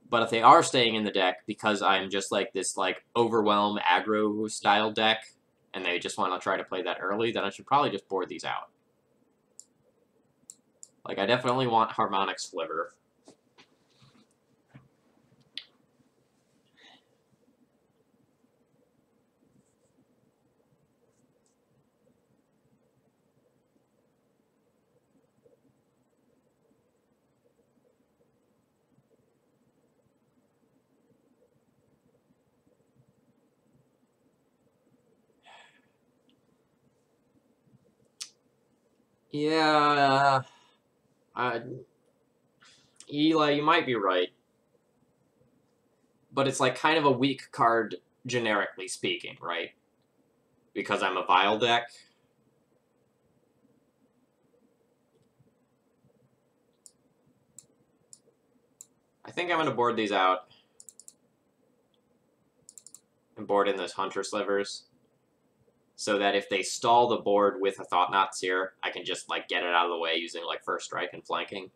But if they are staying in the deck because I'm just, like, this, like, Overwhelm aggro style deck, and they just want to try to play that early, then I should probably just board these out. Like, I definitely want Harmonic Sliver. Yeah, Eli, you might be right. But it's, like, kind of a weak card, generically speaking, right? Because I'm a Vile deck. I think I'm going to board these out. And board in those Hunter Slivers. So that if they stall the board with a Thought-Knot Seer, I can just, like, get it out of the way using, like, First Strike and flanking.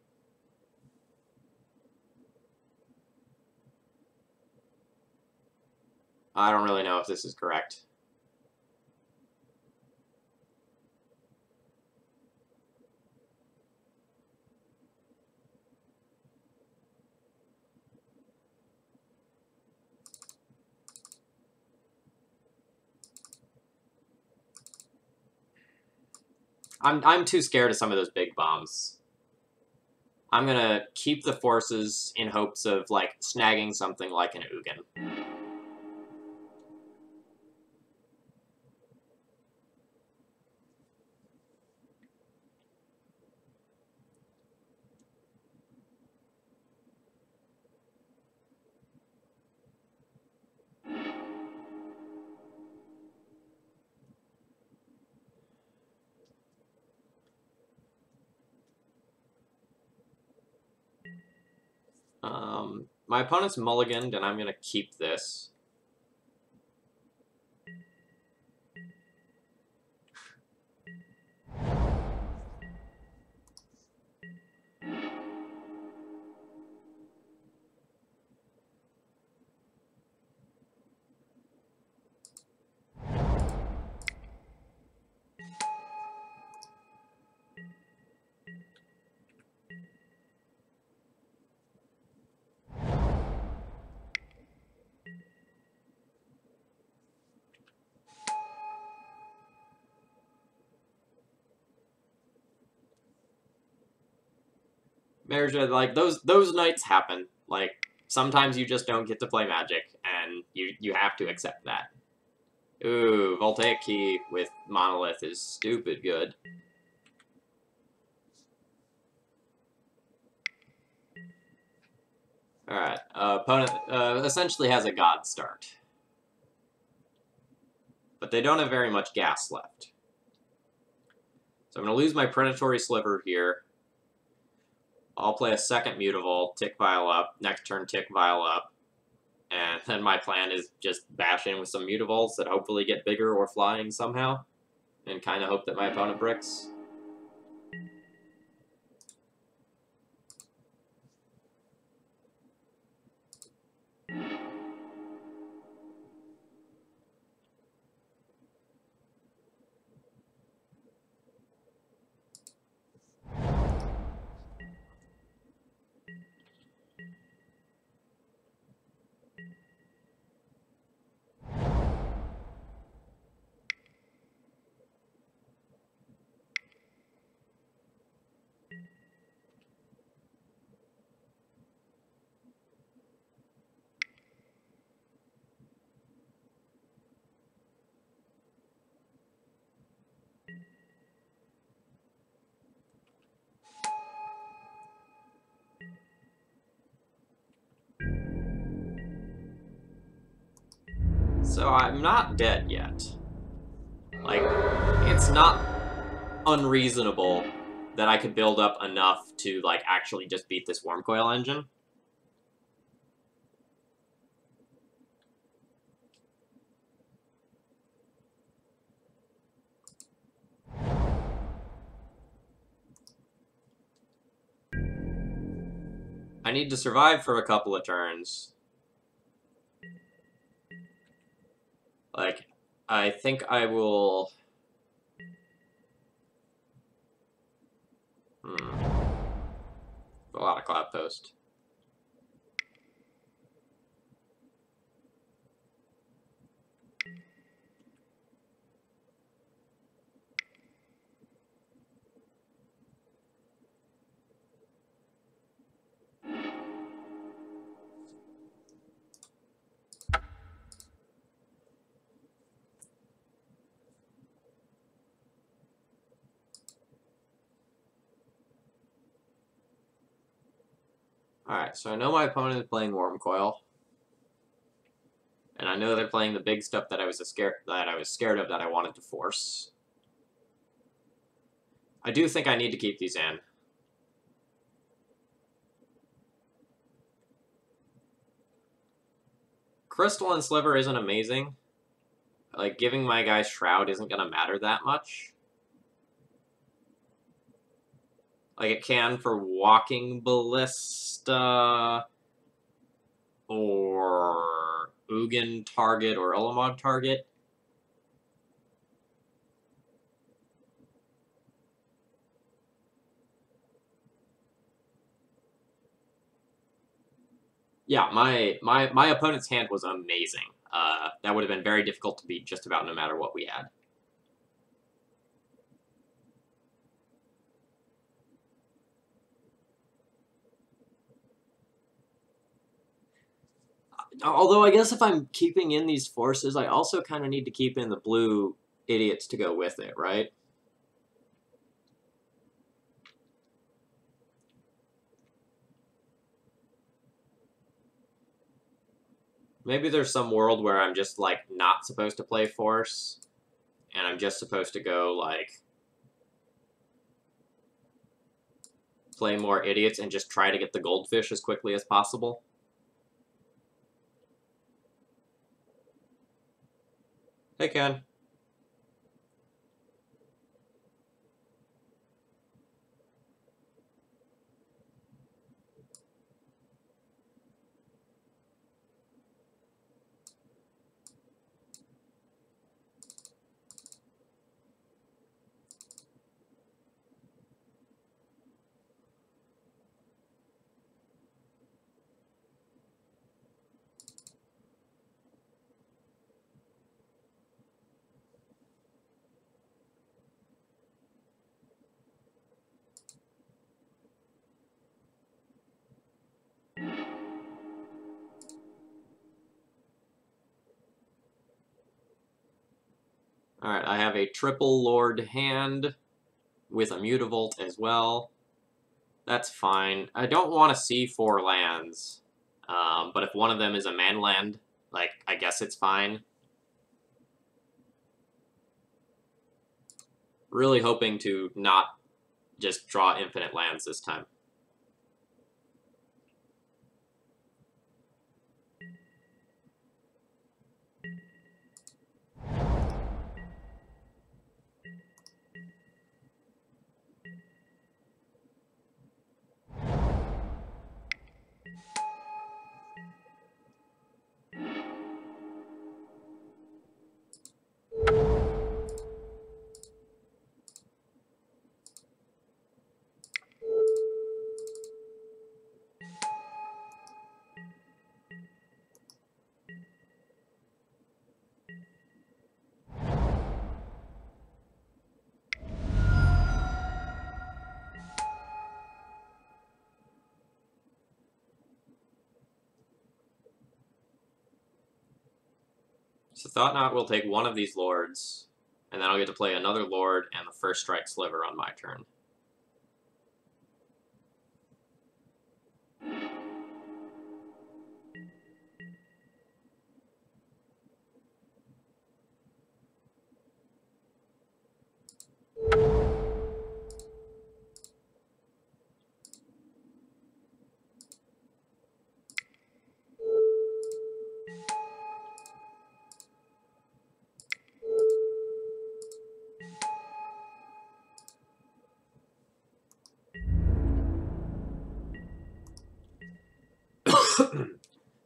I don't really know if this is correct. I'm too scared of some of those big bombs. I'm gonna keep the forces in hopes of, like, snagging something like an Ugin. My opponent's mulliganed, and I'm gonna keep this. Marriage, like, those nights happen. Like, sometimes you just don't get to play Magic, and you have to accept that. Ooh, Voltaic Key with Monolith is stupid good. Alright, opponent essentially has a God start. But they don't have very much gas left. So I'm going to lose my Predatory Sliver here. I'll play a second Mutavault, tick Vile up, next turn tick Vile up, and then my plan is just bash in with some Mutavaults that hopefully get bigger or flying somehow, and kind of hope that my opponent bricks. So I'm not dead yet. Like, it's not unreasonable that I could build up enough to, like, actually just beat this Worm Coil engine. I need to survive for a couple of turns. Like, I think I will... A lot of Cloud Post. Alright, so I know my opponent is playing Worm Coil. And I know they're playing the big stuff that I was scared of that I wanted to force. I do think I need to keep these in. Crystal and Sliver isn't amazing. Like, giving my guy Shroud isn't gonna matter that much. Like, it can for Walking Ballista, or Ugin target, or Ulamog target. Yeah, my opponent's hand was amazing. That would have been very difficult to beat just about no matter what we had. Although I guess if I'm keeping in these forces, I also kind of need to keep in the blue idiots to go with it, right? Maybe there's some world where I'm just, like, not supposed to play force, and I'm just supposed to go, like, play more idiots and just try to get the goldfish as quickly as possible. Hey, Ken. Alright, I have a triple Lord hand with a Mutavault as well. That's fine. I don't want to see 4 lands, but if one of them is a man land, like, I guess it's fine. Really hoping to not just draw infinite lands this time. So Thought-Knot will take one of these lords, and then I'll get to play another lord and the first strike Sliver on my turn.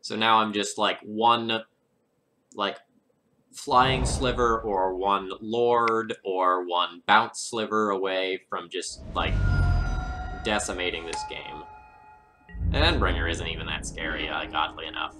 So now I'm just like one, like, flying sliver or one lord or one bounce sliver away from just, like, decimating this game. And Endbringer isn't even that scary, oddly enough.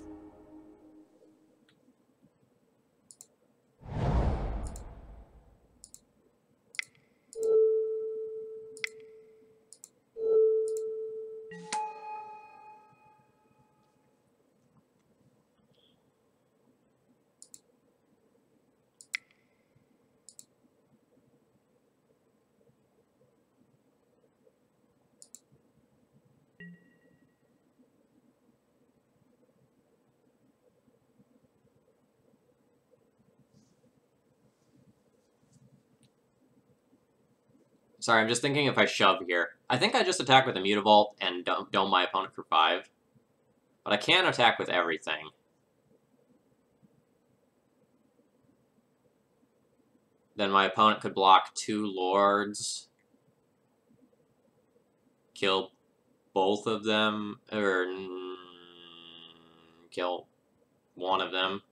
Sorry, I'm just thinking if I shove here. I think I just attack with a Mutavault and dome my opponent for 5. But I can attack with everything. Then my opponent could block 2 lords. Kill both of them, or kill one of them.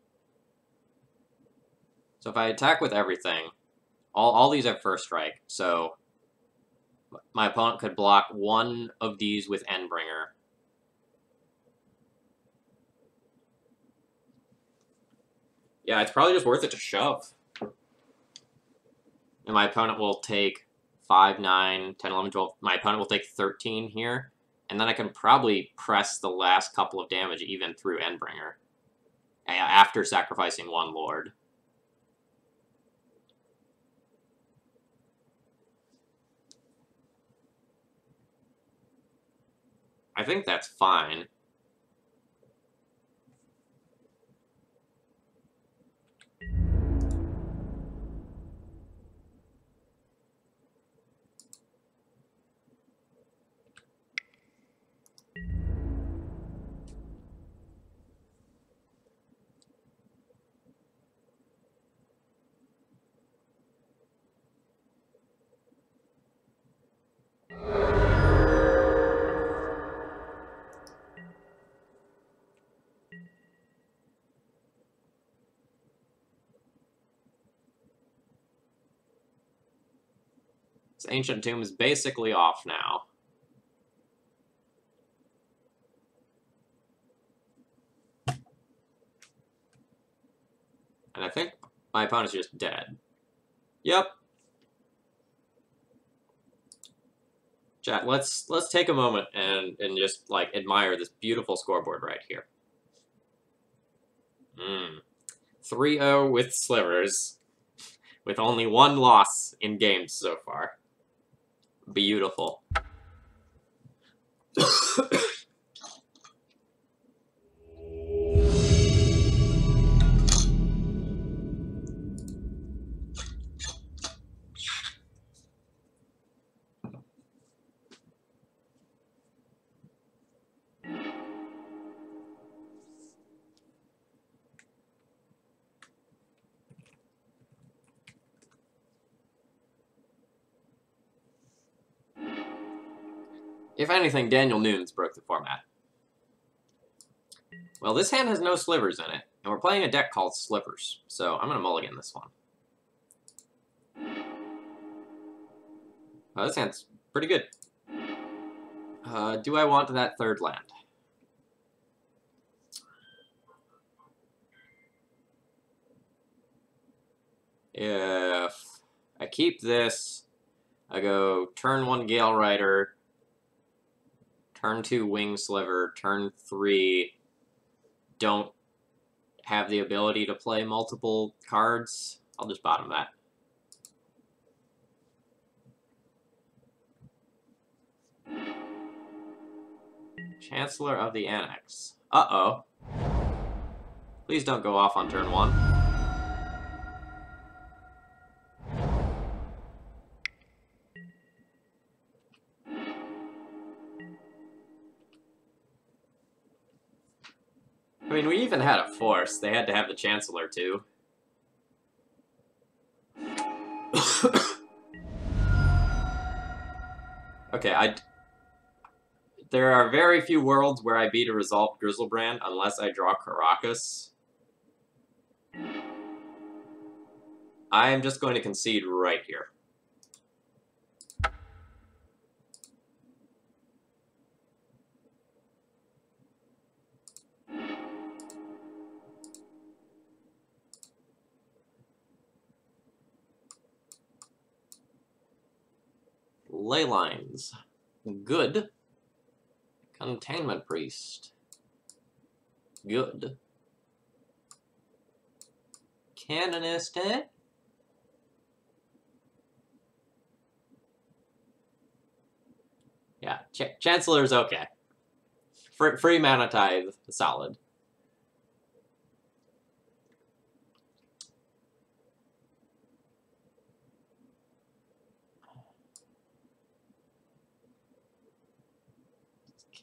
So if I attack with everything, all these have first strike, so my opponent could block one of these with Endbringer. Yeah, it's probably just worth it to shove. And my opponent will take 5, 9, 10, 11, 12. My opponent will take 13 here. And then I can probably press the last couple of damage even through Endbringer. After sacrificing 1 lord. I think that's fine. This Ancient Tomb is basically off now. And I think my opponent's just dead. Yep. Chat, let's take a moment and just, like, admire this beautiful scoreboard right here. 3-0 with Slivers, with only 1 loss in games so far. Beautiful. If anything, Daniel Nunes broke the format. Well, this hand has no slivers in it, and we're playing a deck called Slivers, so I'm going to mulligan this one. This hand's pretty good. Do I want that 3rd land? If I keep this, I go turn 1 Gale Rider, turn 2 Wing Sliver, turn 3 don't have the ability to play multiple cards, I'll just bottom that. Chancellor of the Annex. Uh-oh. Please don't go off on turn 1. I mean, we even had a force. They had to have the Chancellor, too. Okay, There are very few worlds where I beat a resolved Grizzlebrand unless I draw Caracas. I am just going to concede right here. Ley lines. Good. Containment Priest. Good. Canonist, eh? Yeah, Chancellor's okay. Free mana tithe, solid.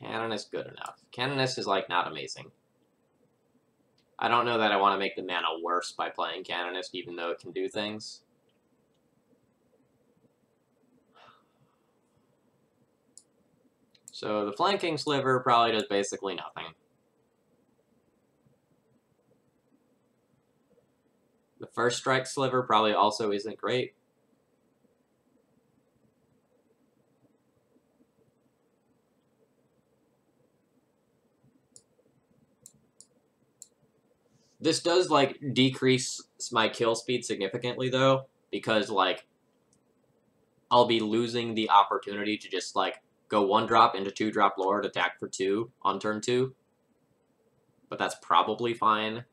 Canonist good enough. Canonist is, like, not amazing. I don't know that I want to make the mana worse by playing Canonist, even though it can do things. So the flanking Sliver probably does basically nothing. The first strike Sliver probably also isn't great. This does, like, decrease my kill speed significantly, though, because, like, I'll be losing the opportunity to just, like, go 1-drop into 2-drop Lord, attack for 2 on turn 2. But that's probably fine.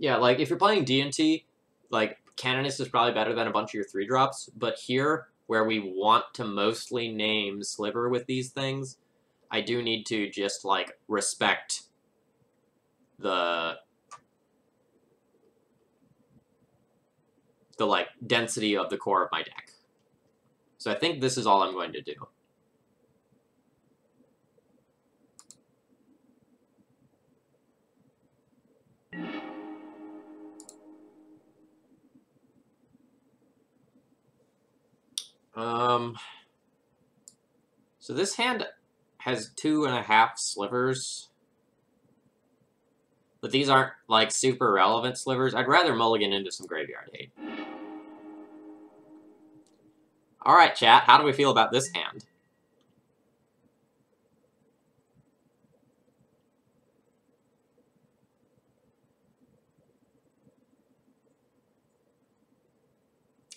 Yeah, like, if you're playing D&T, like, Canonist is probably better than a bunch of your 3-drops, but here, where we want to mostly name Sliver with these things, I do need to just, like, respect the like, density of the core of my deck. So I think this is all I'm going to do. So this hand has 2.5 slivers. But these aren't, like, super relevant slivers. I'd rather mulligan into some graveyard hate. Alright, chat, how do we feel about this hand?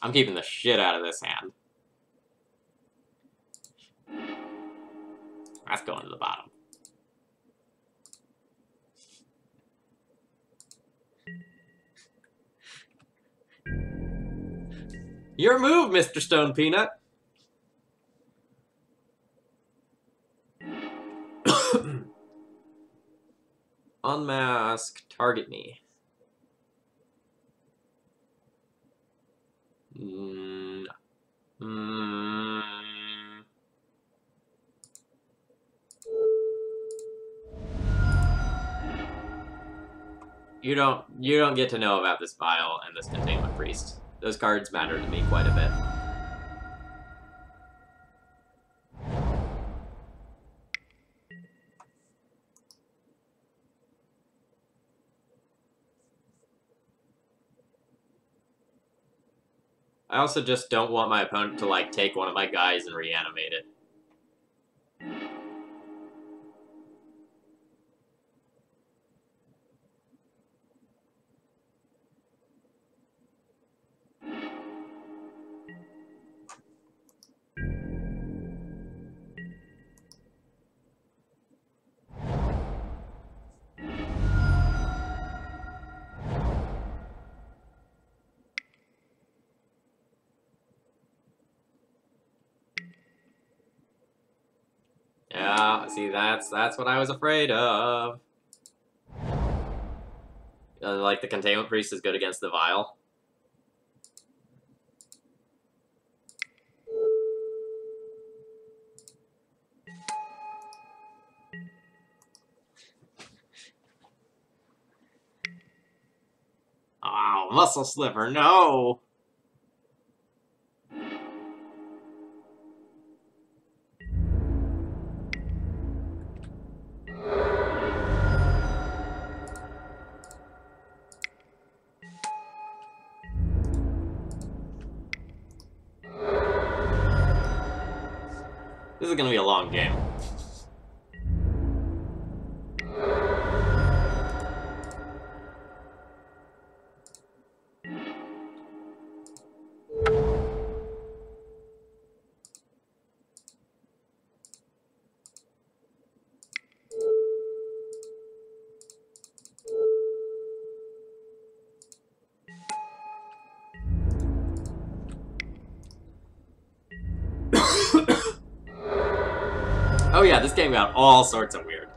I'm keeping the shit out of this hand. That's going to the bottom. Your move, Mr. Stone Peanut! Unmask, target me. You don't get to know about this Vial and this Containment Priest. Those cards matter to me quite a bit. I also just don't want my opponent to, like, take one of my guys and reanimate it. Yeah, see, that's what I was afraid of. Like, the Containment Priest is good against the Vial. Muscle Sliver, no! This is gonna be a long game. Oh yeah, this game got all sorts of weird.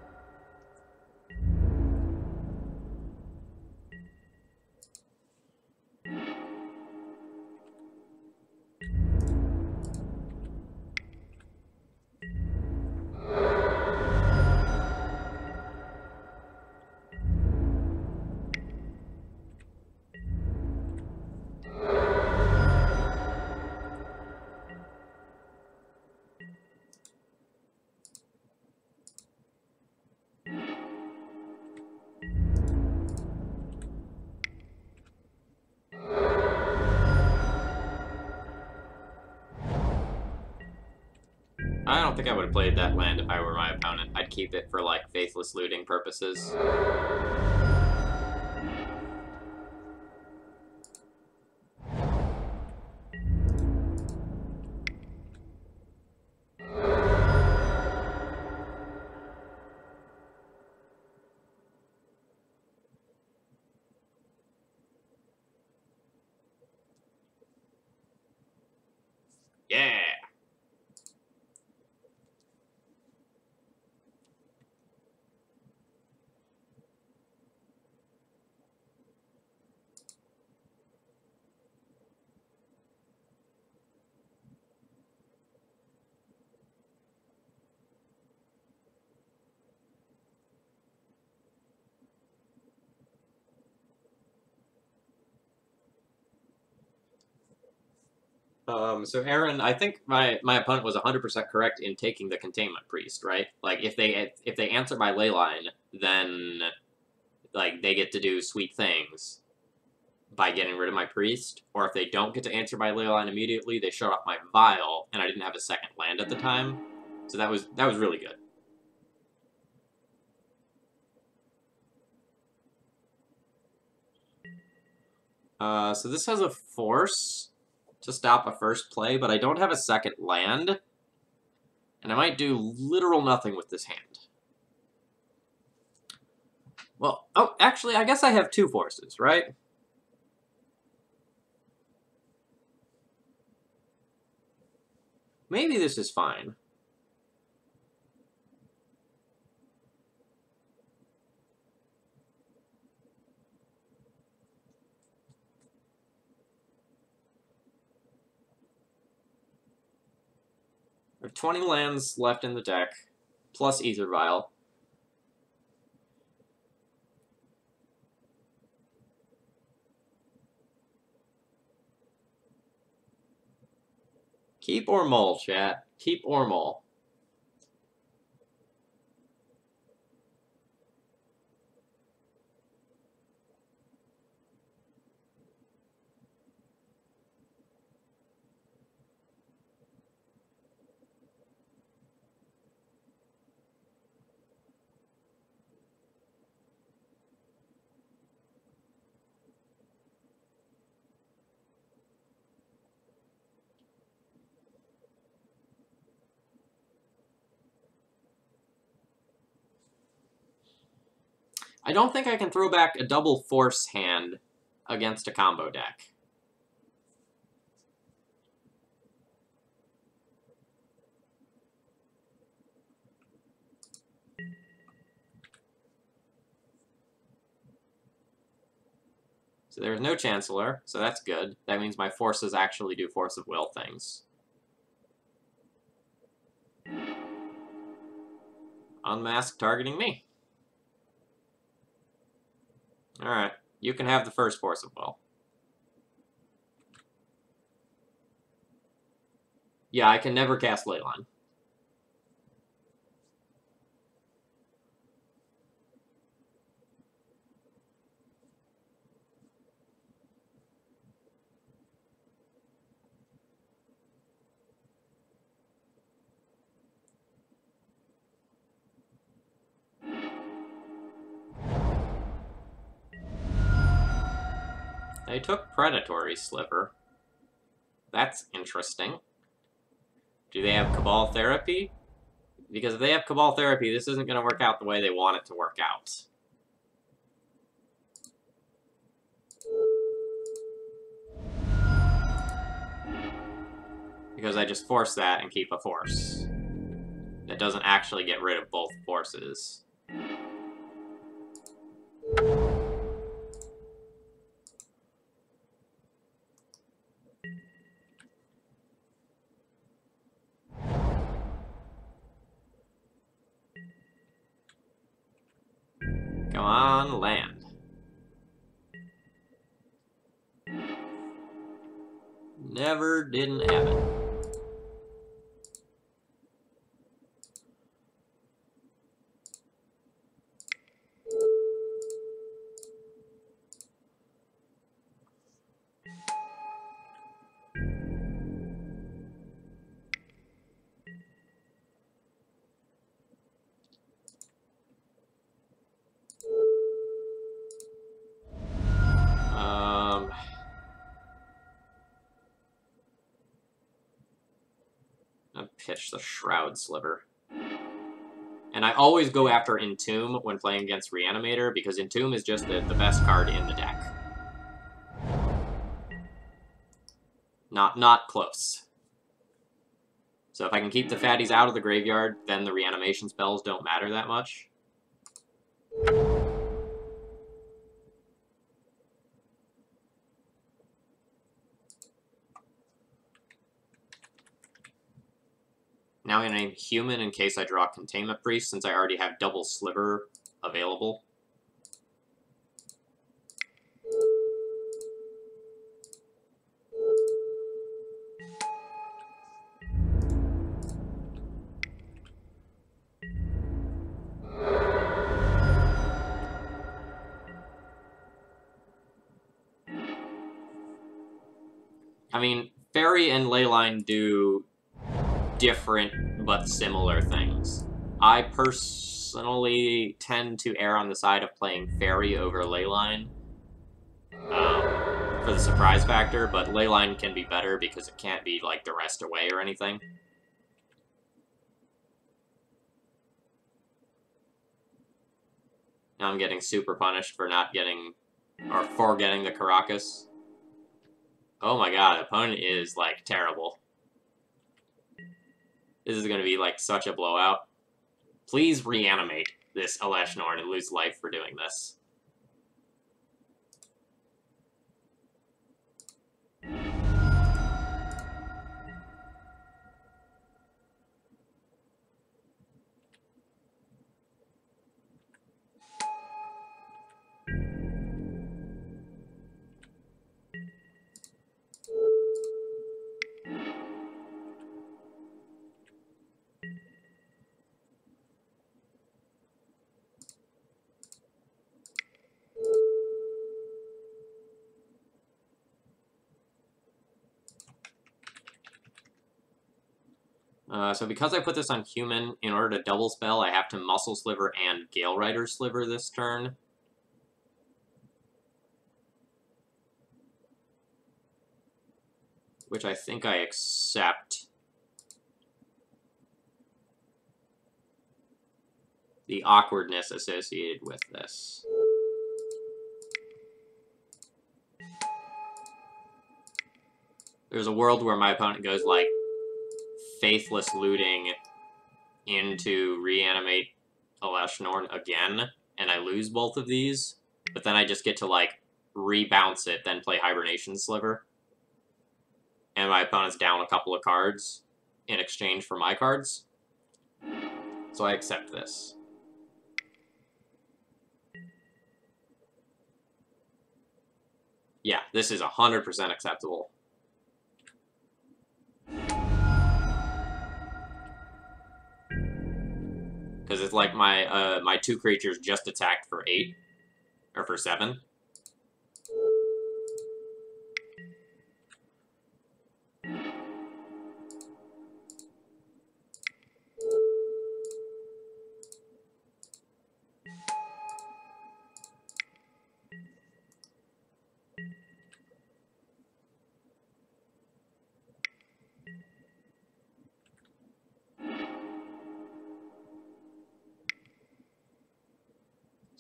I don't think I would have played that land if I were my opponent. I'd keep it for, like, faithless looting purposes. Yeah! So Aaron, I think my opponent was 100% correct in taking the Containment Priest, right? Like, if they answer my Leyline, then, like, they get to do sweet things by getting rid of my Priest, or if they don't get to answer my Leyline immediately, they shut off my Vial, and I didn't have a second land at the time, so that was really good. So this has a Force to stop a first play, but I don't have a second land, and I might do literal nothing with this hand. Well, oh, actually, I guess I have 2 Forces, right? Maybe this is fine. I have 20 lands left in the deck, plus Ether Vial. Keep or mull, chat. Keep or mull. I don't think I can throw back a double Force hand against a combo deck. So there's no Chancellor, so that's good. That means my Forces actually do Force of Will things. Unmask targeting me. Alright, you can have the first Force of Will. Yeah, I can never cast Leyline. They took Predatory Sliver. That's interesting. Do they have Cabal Therapy? Because if they have Cabal Therapy, this isn't going to work out the way they want it to work out. Because I just force that and keep a force. That doesn't actually get rid of both forces. Come on, land. Never didn't have it. I'll pitch the Shroud Sliver. And I always go after Entomb when playing against Reanimator, because Entomb is just the best card in the deck. Not close. So if I can keep the fatties out of the graveyard, then the reanimation spells don't matter that much. Now I'm going to name Human in case I draw Containment Priest, since I already have double Sliver available. I mean, Fairy and Leyline do different but similar things. I personally tend to err on the side of playing Fairy over Leyline for the surprise factor, but Leyline can be better because it can't be, like, duressed away or anything. Now I'm getting super punished for not getting, or for getting the Caracas. Oh my god, opponent is, like, terrible. This is going to be, like, such a blowout. Please reanimate this Elesh Norn and lose life for doing this. So because I put this on Human, in order to double spell, I have to Muscle Sliver and Gale Rider Sliver this turn. Which I think I accept. The awkwardness associated with this. There's a world where my opponent goes, like, Faithless Looting into Reanimate Elesh Norn again, and I lose both of these, but then I just get to, like, rebounce it, then play Hibernation Sliver. And my opponent's down a couple of cards in exchange for my cards. So I accept this. Yeah, this is 100% acceptable. Because it's like my 2 creatures just attacked for 8. Or for 7.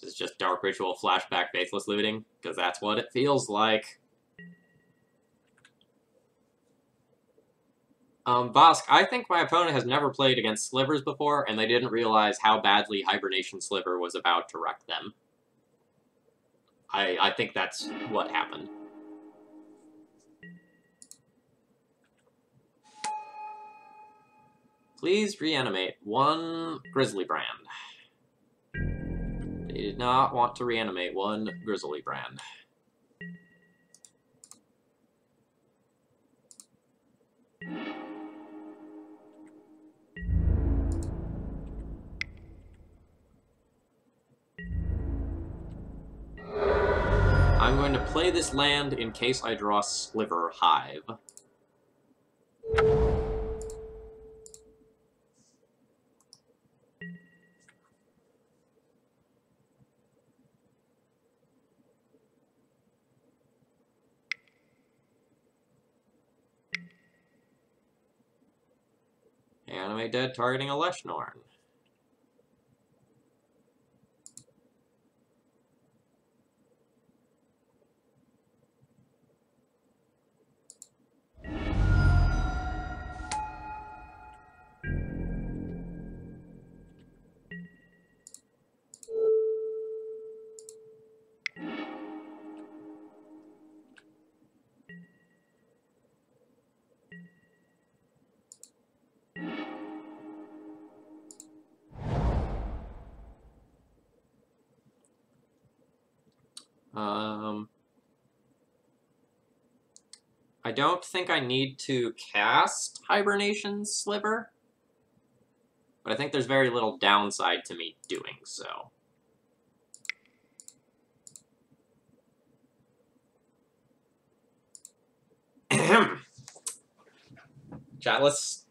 This is just Dark Ritual Flashback Faithless Looting, because that's what it feels like. Vosk, I think my opponent has never played against Slivers before, and they didn't realize how badly Hibernation Sliver was about to wreck them. I think that's what happened. Please reanimate 1 Grizzly Brand. They did not want to reanimate 1 Grizzly Brand. I'm going to play this land in case I draw Sliver Hive. Animate dead, targeting a Leshnorn. I don't think I need to cast Hibernation Sliver, but I think there's very little downside to me doing so. Chat, let's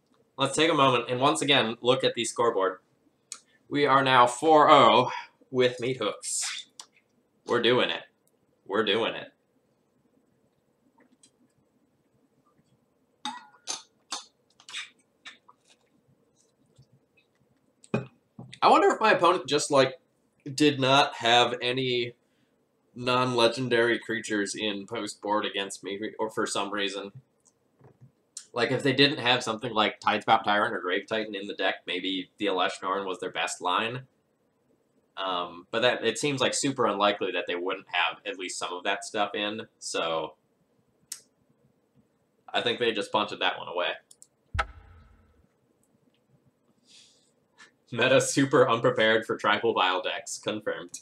take a moment and once again look at the scoreboard. We are now 4-0 with Meathooks. We're doing it. We're doing it. I wonder if my opponent just, like, did not have any non-legendary creatures in post-board against me, or for some reason. Like, if they didn't have something like Tidespout Tyrant or Grave Titan in the deck, maybe the Leshnorn was their best line. But that it seems like super unlikely that they wouldn't have at least some of that stuff in, so I think they just punted that one away. Meta super unprepared for Tribal Vile decks, confirmed.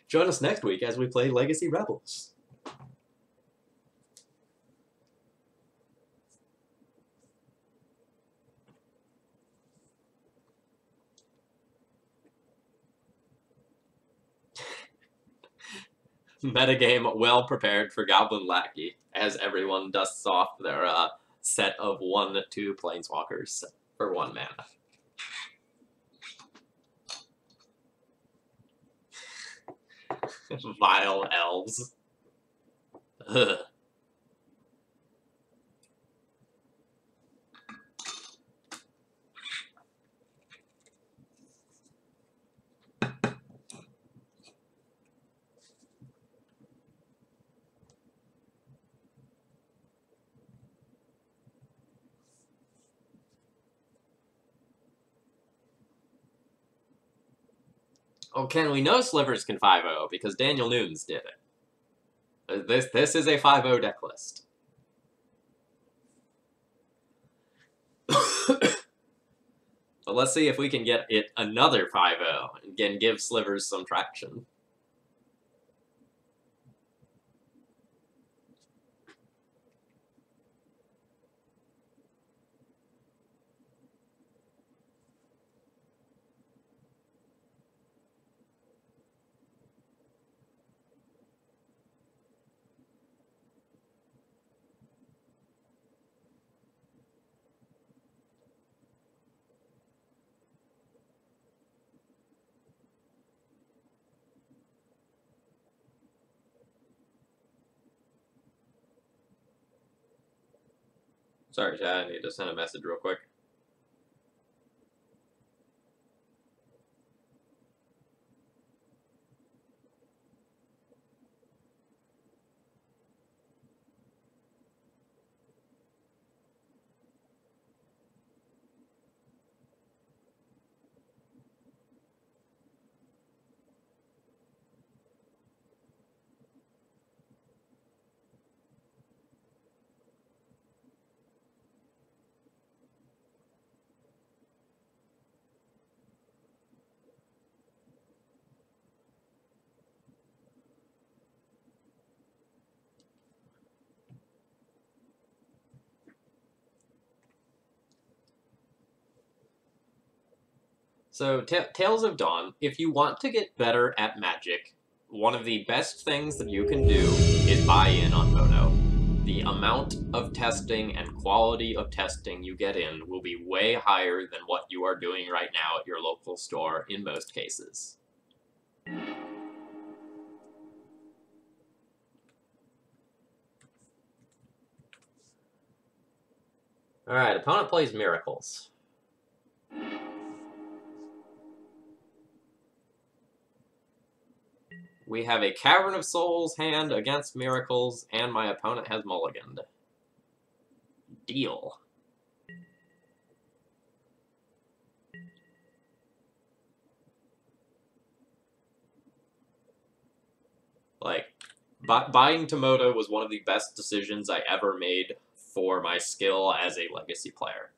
Join us next week as we play Legacy Rebels. Metagame well prepared for Goblin Lackey, as everyone dusts off their set of 1/2 Planeswalkers for 1 mana. Vile elves. Ugh. Oh, Ken, we know Slivers can 5-0 because Daniel Nunes did it. This is a 5-0 deck list. But let's see if we can get it another 5-0 and again give Slivers some traction. Sorry, chat, I need to send a message real quick. So, Tales of Dawn, if you want to get better at Magic, one of the best things that you can do is buy in on Moto. The amount of testing and quality of testing you get in will be way higher than what you are doing right now at your local store in most cases. Alright, opponent plays Miracles. We have a Cavern of Souls hand against Miracles, and my opponent has mulliganed. Deal. Like, buying Tomoto was one of the best decisions I ever made for my skill as a Legacy player.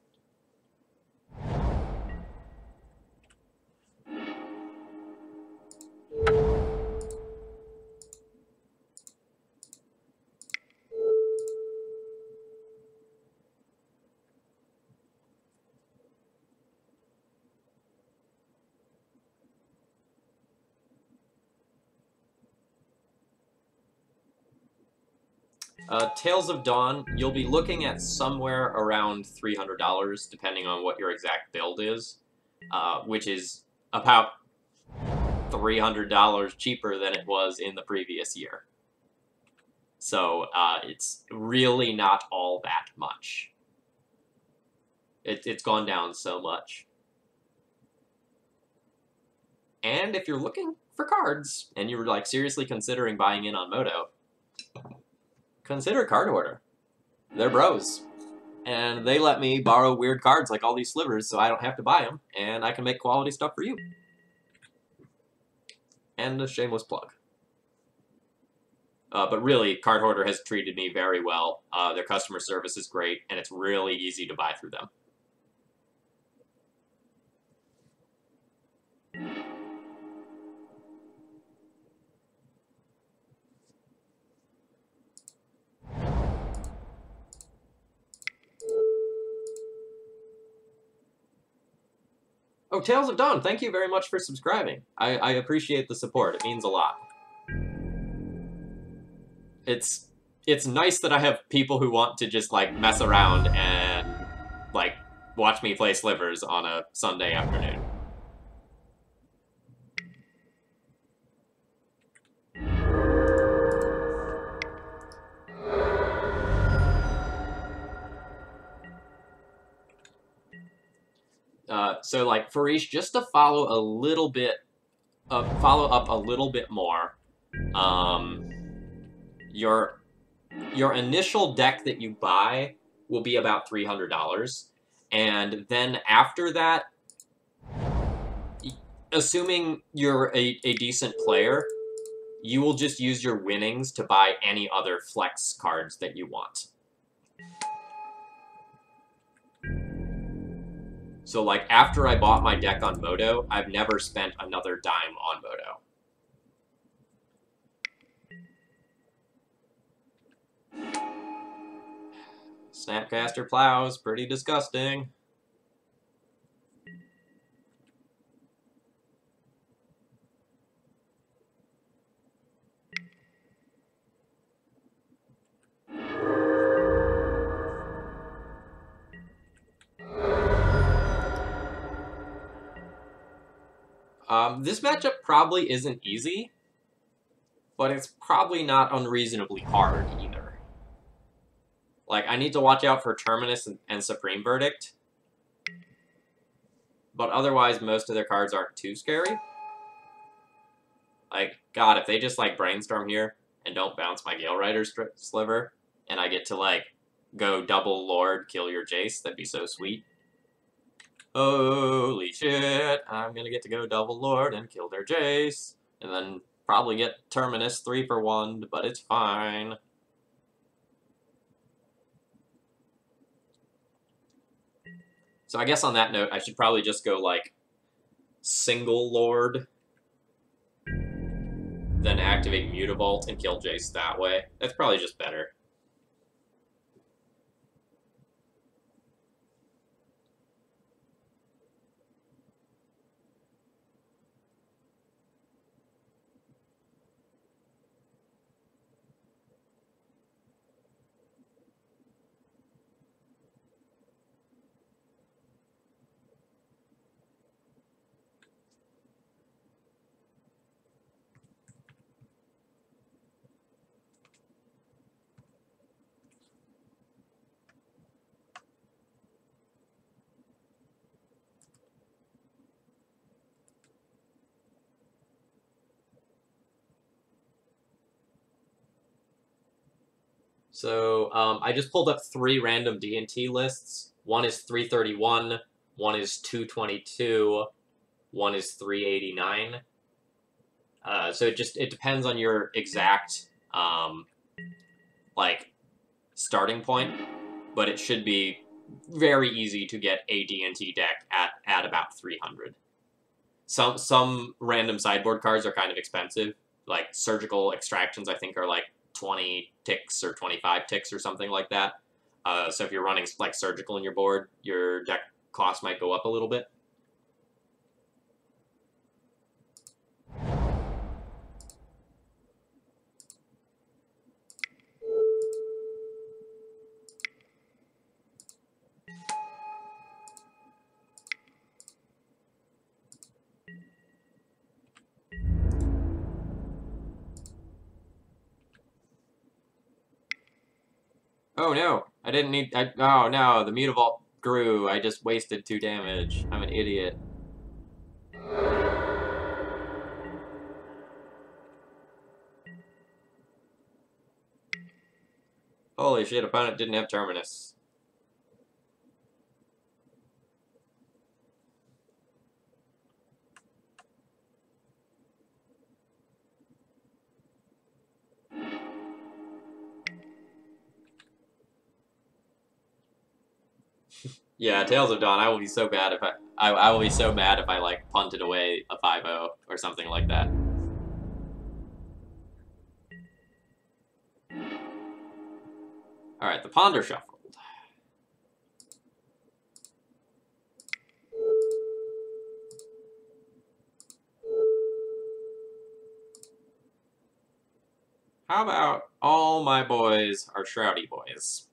Tales of Dawn, you'll be looking at somewhere around $300, depending on what your exact build is, which is about $300 cheaper than it was in the previous year. So it's really not all that much. It's gone down so much. And if you're looking for cards, and you're like seriously considering buying in on Moto, consider Card Hoarder. They're bros. And they let me borrow weird cards like all these Slivers so I don't have to buy them, and I can make quality stuff for you. And a shameless plug. But really, Card Hoarder has treated me very well. Their customer service is great, and it's really easy to buy through them. Oh, Tales of Dawn, thank you very much for subscribing. I appreciate the support. It means a lot. It's nice that I have people who want to just, like, mess around and, like, watch me play Slivers on a Sunday afternoon. So, like, Farish, just to follow up a little bit more, your initial deck that you buy will be about $300, and then after that, assuming you're a decent player, you will just use your winnings to buy any other flex cards that you want. So, like, after I bought my deck on Moto, I've never spent another dime on Moto. Snapcaster Plows, pretty disgusting. This matchup probably isn't easy, but it's probably not unreasonably hard either. Like, I need to watch out for Terminus and Supreme Verdict. But otherwise, most of their cards aren't too scary. Like, God, if they just, like, Brainstorm here and don't bounce my Gale Rider Sliver, and I get to, like, go double Lord, kill your Jace, that'd be so sweet. Holy shit, I'm gonna get to go double Lord and kill their Jace, and then probably get Terminus 3 for 1, but it's fine. So I guess on that note, I should probably just go, like, single Lord, then activate Mutavault and kill Jace that way. That's probably just better. So I just pulled up 3 random D&T lists. One is 331, one is 222, one is 389. So it depends on your exact like starting point, but it should be very easy to get a D&T deck at about 300. Some random sideboard cards are kind of expensive. Like Surgical Extractions, I think, are like 20 ticks or 25 ticks or something like that. So if you're running like Surgical in your board, your deck cost might go up a little bit. Oh no, I didn't need. Oh no, the Mutavault grew. I just wasted 2 damage. I'm an idiot. Holy shit, opponent didn't have Terminus. Yeah, Tales of Dawn. I will be so bad if I will be so mad if I like punted away a 5-0 or something like that. All right, the Ponder shuffled. How about all my boys are Shroudy boys?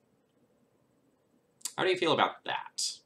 How do you feel about that?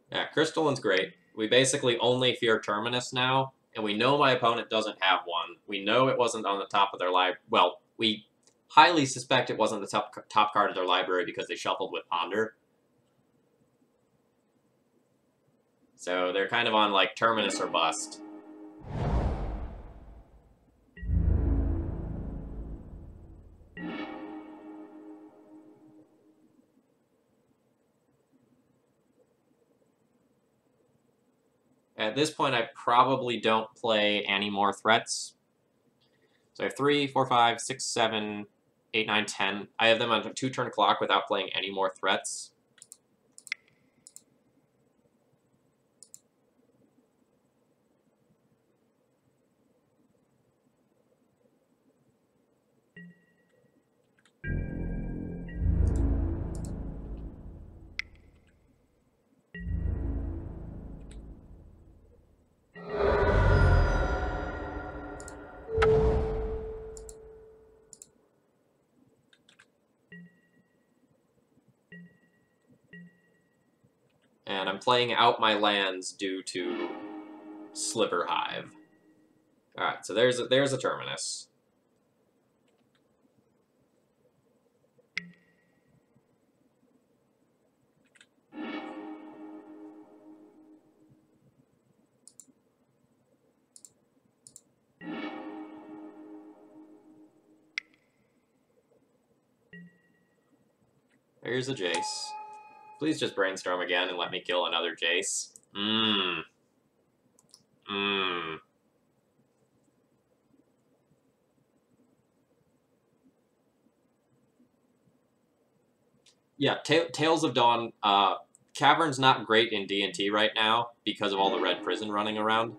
Yeah, Crystalline's great. We basically only fear Terminus now, and we know my opponent doesn't have one. We know it wasn't on the top of their library. Well, we highly suspect it wasn't the top card of their library because they shuffled with Ponder. So they're kind of on, like, Terminus or bust. At this point, I probably don't play any more threats. So I have 3, 4, 5, 6, 7, 8, 9, 10. I have them on a 2-turn clock without playing any more threats. And I'm playing out my lands due to Sliver Hive. Alright, so there's a terminus. There's a Jace. Please just brainstorm again and let me kill another Jace. Yeah, Tales of Dawn. Cavern's not great in D&T right now because of all the red prison running around.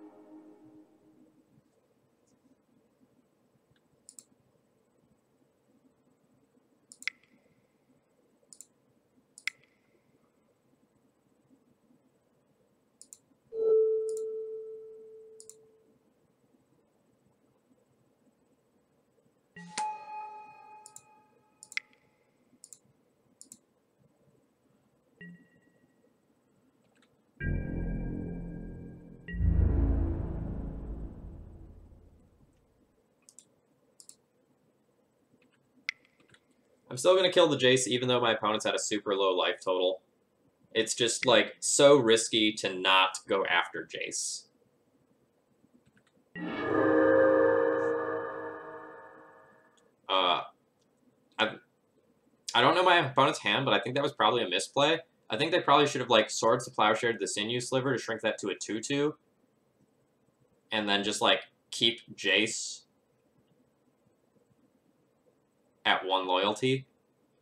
I'm still going to kill the Jace even though my opponent's had a super low life total. It's just, like, so risky to not go after Jace. I don't know my opponent's hand, but I think that was probably a misplay. I think they probably should have, like, Swords to Plowshare the Sinew Sliver to shrink that to a 2/2. And then just, like, keep Jace at 1 loyalty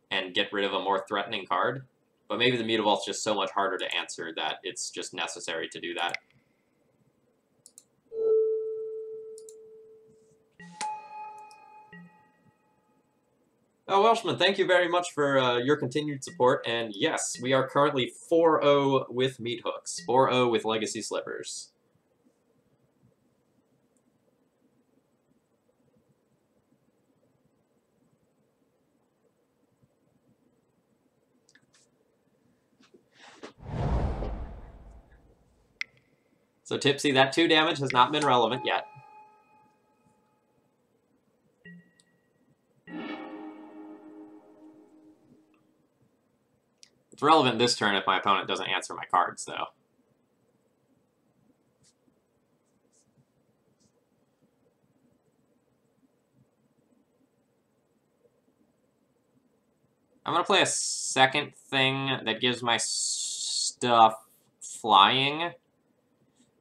and get rid of a more threatening card. But maybe the Mutavault's just so much harder to answer that it's just necessary to do that. Oh, Welshman, thank you very much for your continued support. And yes, we are currently 4-0 with Meathooks, 4-0 with Legacy Slivers. So Tipsy, that 2 damage has not been relevant yet. It's relevant this turn if my opponent doesn't answer my cards, though. I'm going to play a second thing that gives my stuff flying,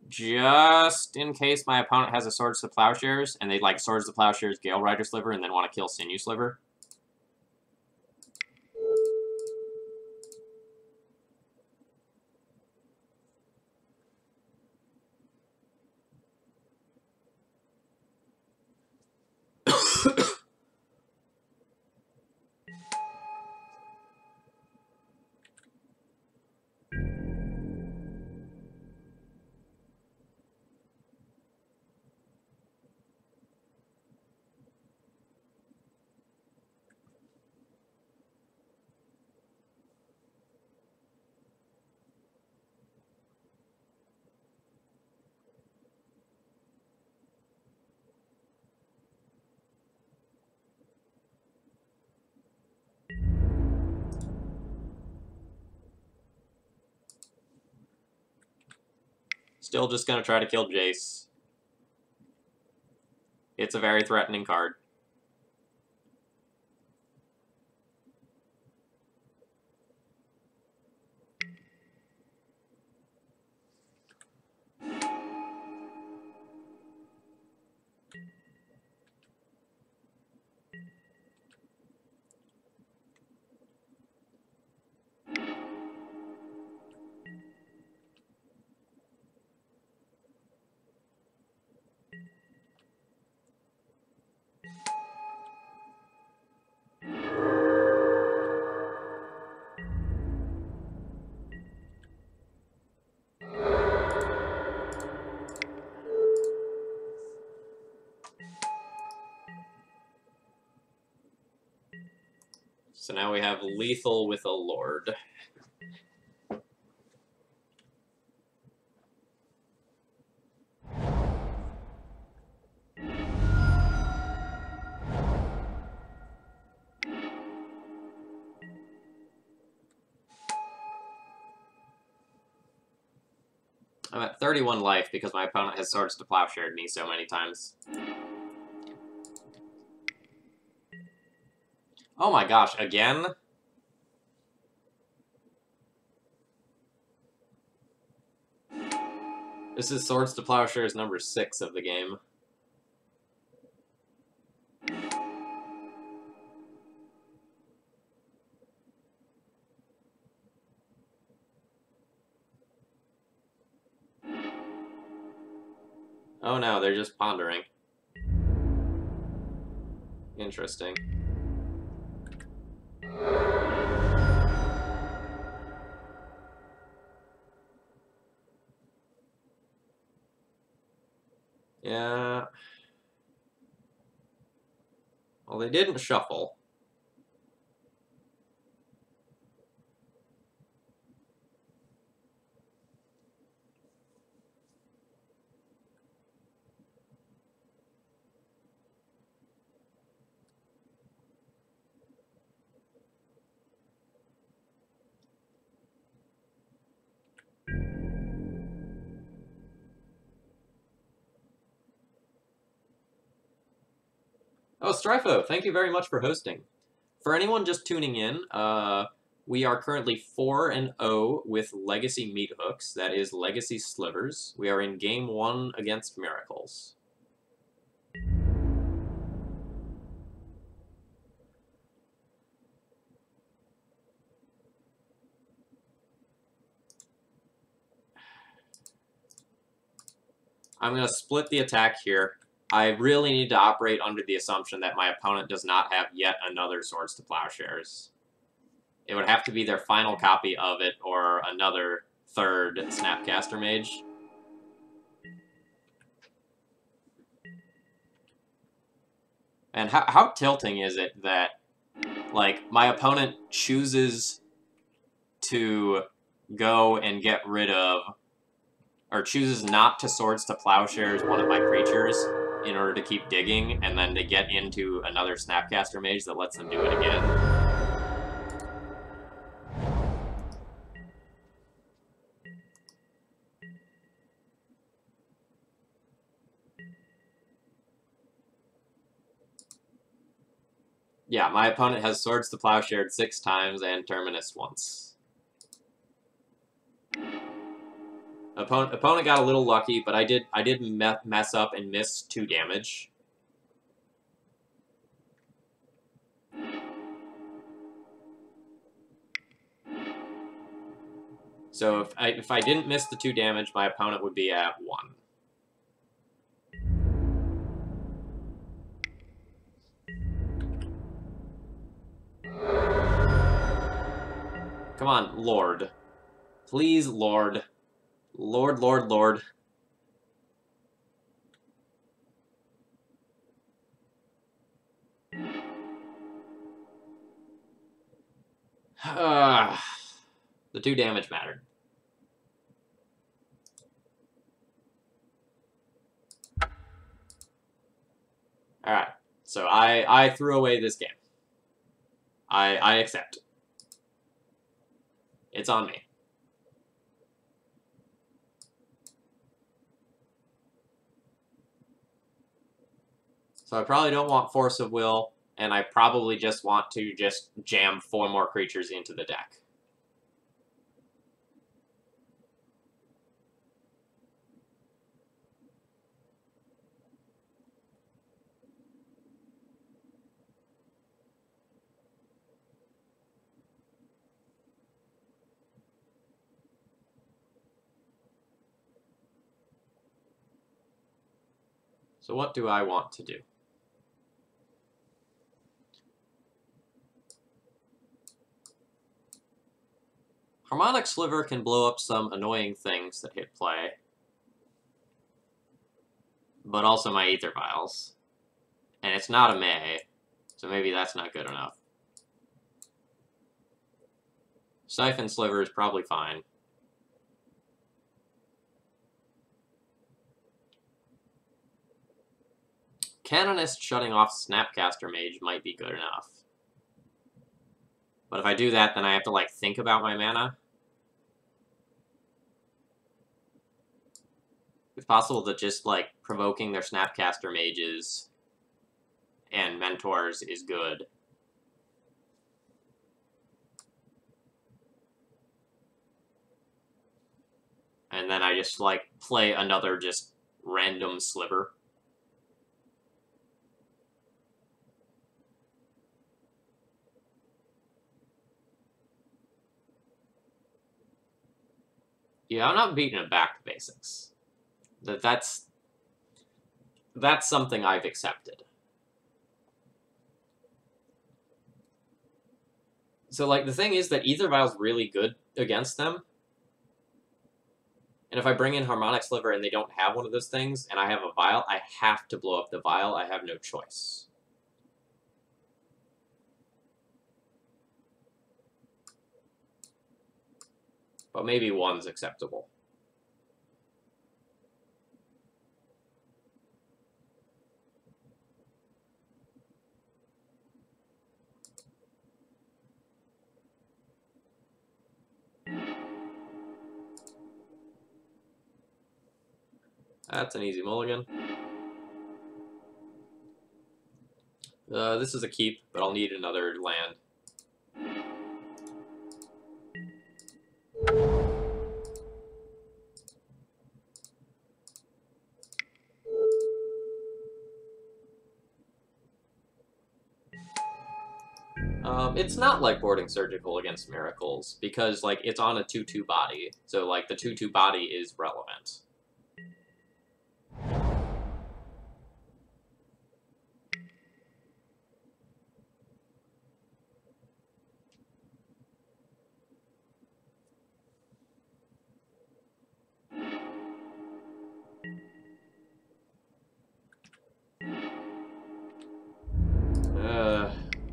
just in case my opponent has a Swords to Plowshares, and they like Swords to Plowshares Gale Rider Sliver, and then want to kill Sinew Sliver. Still just going to try to kill Jace. It's a very threatening card. So now we have lethal with a Lord. I'm at 31 life because my opponent has Swords to Plowshared me so many times. Oh my gosh, again? This is Swords to Plowshares number 6 of the game. Oh no, they're just pondering. Interesting. Yeah. Well, they didn't shuffle. Oh, Strifo, thank you very much for hosting. For anyone just tuning in, we are currently 4-0 with Legacy Meathooks. That is Legacy Slivers. We are in Game 1 against Miracles. I'm going to split the attack here. I really need to operate under the assumption that my opponent does not have yet another Swords to Plowshares. It would have to be their final copy of it or another third Snapcaster Mage. And how tilting is it that, like, my opponent chooses to go and get rid of, or chooses not to Swords to Plowshares one of my creatures in order to keep digging, and then to get into another Snapcaster Mage that lets them do it again. Yeah, my opponent has Swords to Plowshared 6 times and Terminus once. Opponent got a little lucky, but I did mess up and miss 2 damage. So if I didn't miss the 2 damage, my opponent would be at 1. Come on, Lord. Please, Lord. Lord, Lord, Lord. The 2 damage mattered. Alright, so I threw away this game. I accept. It's on me. So I probably don't want Force of Will, and I probably just want to just jam 4 more creatures into the deck. So what do I want to do? Harmonic Sliver can blow up some annoying things that hit play, but also my Ether Vials. And it's not a May, so maybe that's not good enough. Siphon Sliver is probably fine. Canonist shutting off Snapcaster Mage might be good enough. But if I do that, then I have to, like, think about my mana. It's possible that just, like, provoking their Snapcaster mages and mentors is good. And then I just, like, play another just random sliver. Yeah, I'm not beating it back to basics. That's something I've accepted. So, like, the thing is that Ether Vial's really good against them. And if I bring in Harmonic Sliver and they don't have one of those things, and I have a Vial, I have to blow up the Vial. I have no choice. But maybe one's acceptable. That's an easy mulligan. This is a keep, but I'll need another land. It's not like boarding Surgical against Miracles, because, like, it's on a 2-2 body, so, like, the 2-2 body is relevant.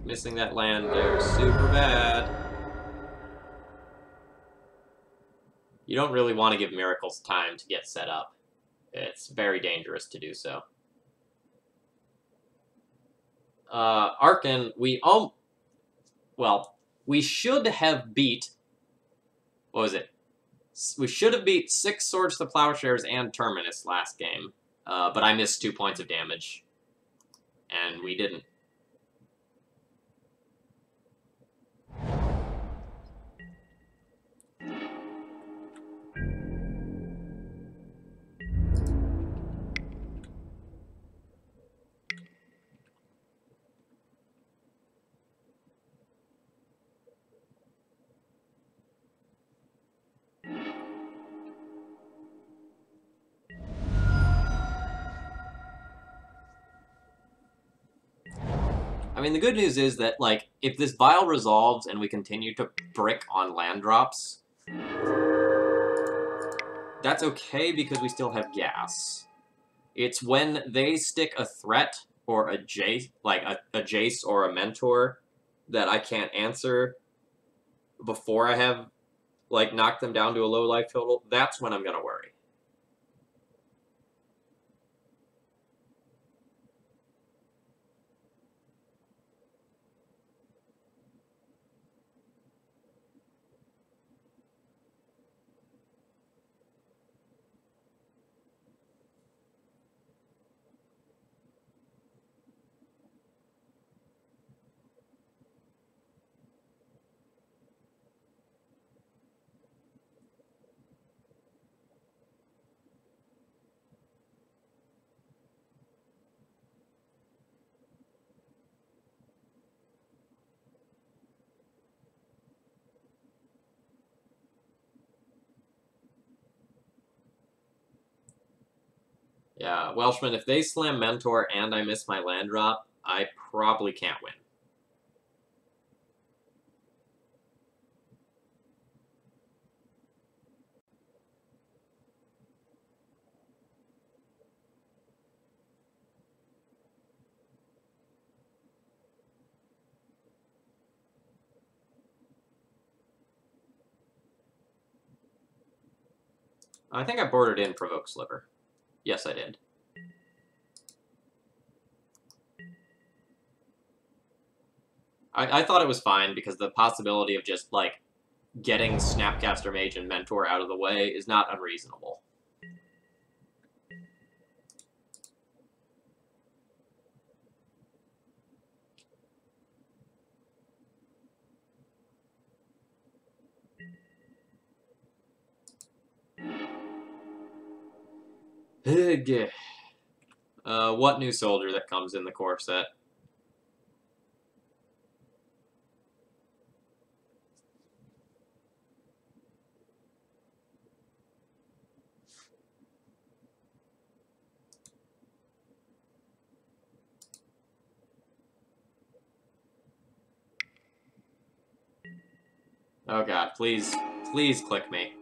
Missing that land there, super bad. You don't really want to give Miracles time to get set up. It's very dangerous to do so. Arkan, we should have beat... What was it? We should have beat 6 Swords to Plowshares and Terminus last game, but I missed 2 points of damage. And we didn't. I mean, the good news is that, like, if this Vial resolves and we continue to brick on land drops, that's okay because we still have gas. It's when they stick a threat or a Jace, like a Jace or a Mentor that I can't answer before I have, like, knocked them down to a low life total, that's when I'm gonna worry. Yeah, Welshman, if they slam Mentor and I miss my land drop, I probably can't win. I think I boarded in Provoke Sliver. Yes, I did. I thought it was fine because the possibility of just, like, getting Snapcaster Mage and Mentor out of the way is not unreasonable. What new soldier that comes in the core set? Oh god, please, please click me.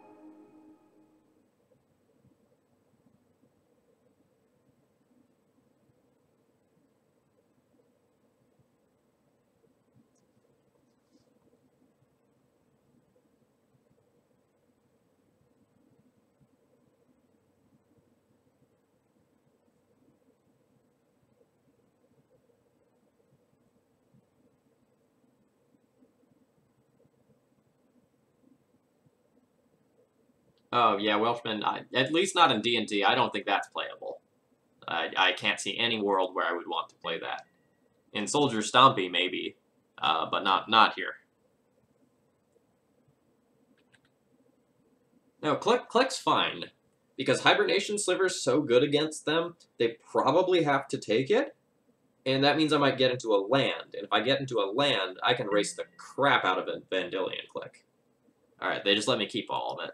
Oh yeah, Welshman. At least not in D&D. I don't think that's playable. I can't see any world where I would want to play that. In Soldier Stompy, maybe, but not here. No, click's fine, because Hibernation Sliver's so good against them, they probably have to take it, and that means I might get into a land. And if I get into a land, I can race the crap out of a Vandilion click. Alright, they just let me keep all of it.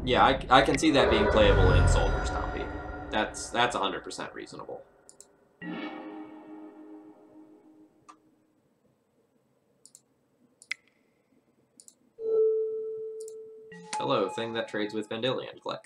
Yeah, I can see that being playable in Soldier Stompy. That's 100% reasonable. Hello, thing that trades with Vandilion. Click.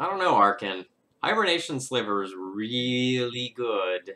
I don't know, Arkin. Hibernation Sliver is really good.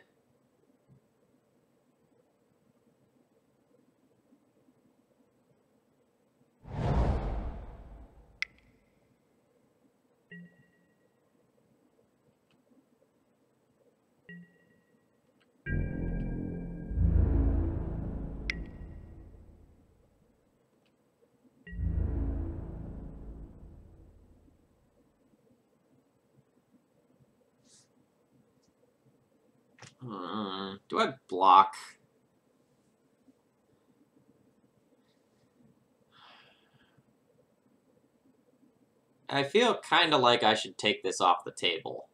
Do I block? I feel kind of like I should take this off the table.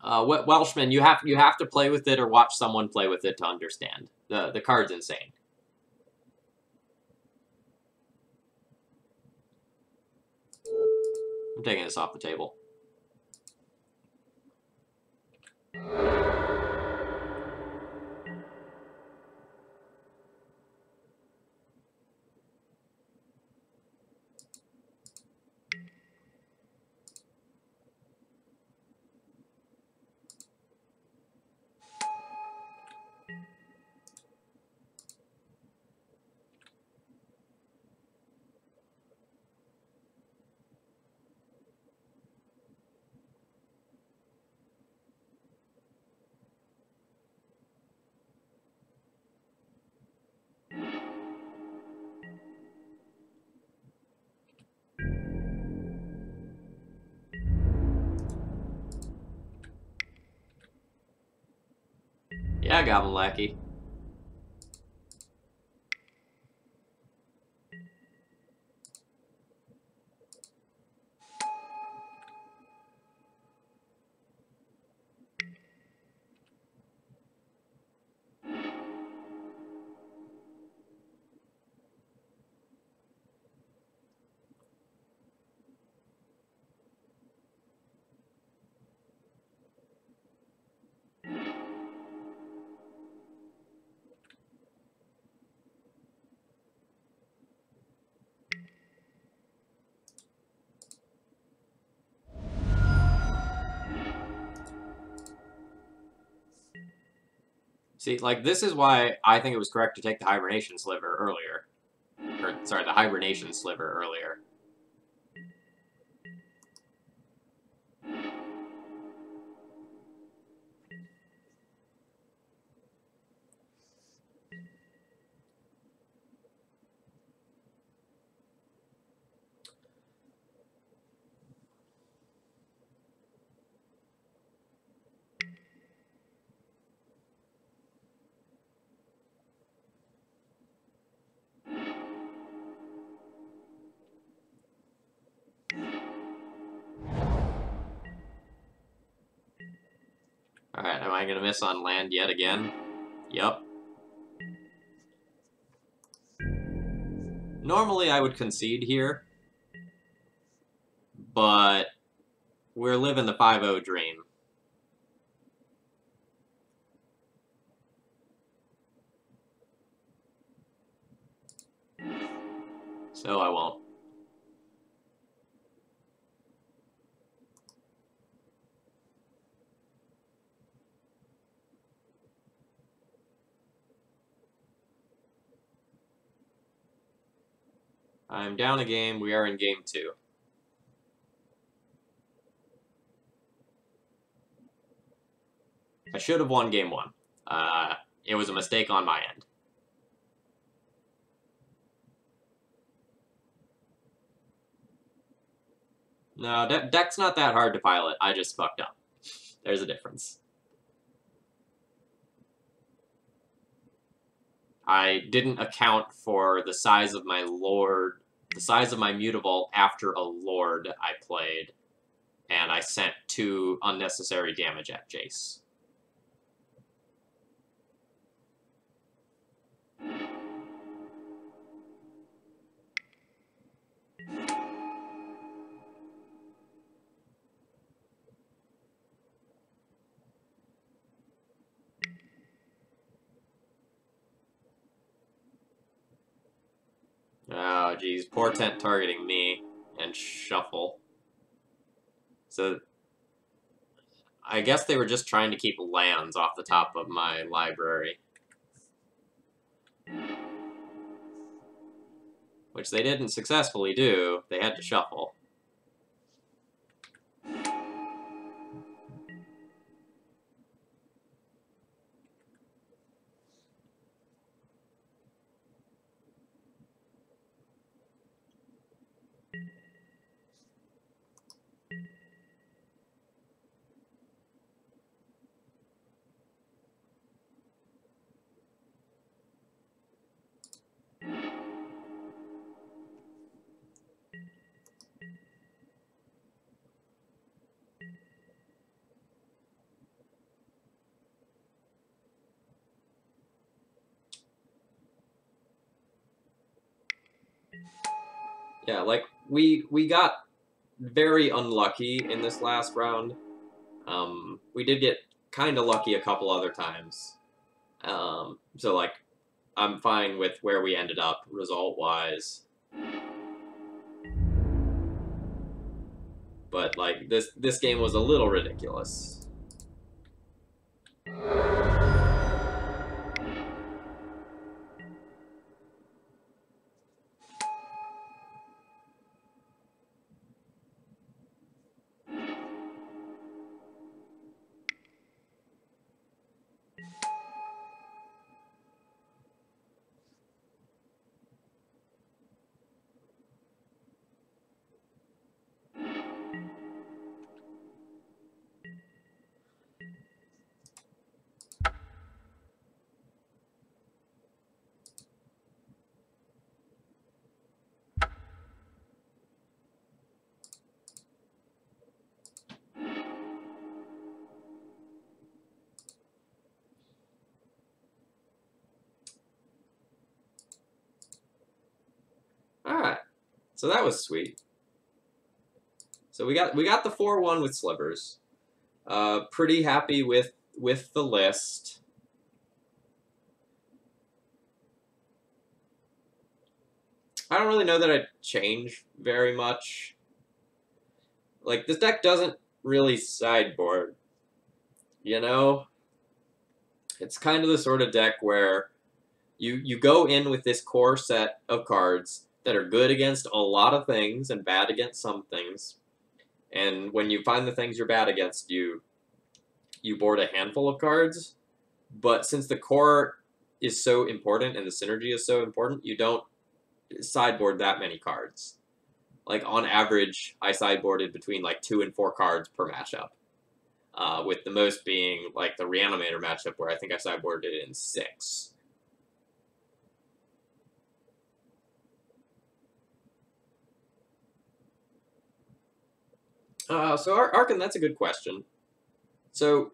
Welshman, you have to play with it or watch someone play with it to understand. The card's insane. I'm taking this off the table. Yeah, Goblin Lackey. See, like, this is why I think it was correct to take the Hibernation Sliver earlier. Or, sorry, the Hibernation Sliver earlier. Alright, am I gonna miss on land yet again? Yep. Normally I would concede here, but we're living the 5-0 dream. So I won't. I'm down a game. We are in game 2. I should have won game 1. It was a mistake on my end. No, deck's not that hard to pilot. I just fucked up. There's a difference. I didn't account for the size of my lord, the size of my Mutavault after a lord I played, and I sent 2 unnecessary damage at Jace. Oh, geez. Portent targeting me and Shuffle. So, I guess they were just trying to keep lands off the top of my library. Which they didn't successfully do. They had to shuffle. Yeah, like, we got very unlucky in this last round. We did get kind of lucky a couple other times. So, like, I'm fine with where we ended up, result-wise. But, like, this game was a little ridiculous. Alright, so that was sweet. So we got the 4-1 with Slivers. Pretty happy with the list. I don't really know that I'd change very much. Like, this deck doesn't really sideboard, you know? It's kind of the sort of deck where you go in with this core set of cards that are good against a lot of things and bad against some things. And when you find the things you're bad against, you board a handful of cards. But since the core is so important and the synergy is so important, you don't sideboard that many cards. Like, on average, I sideboarded between, like, 2 and 4 cards per matchup. With the most being, like, the Reanimator matchup, where I think I sideboarded it in 6. So, Arkin, that's a good question. So,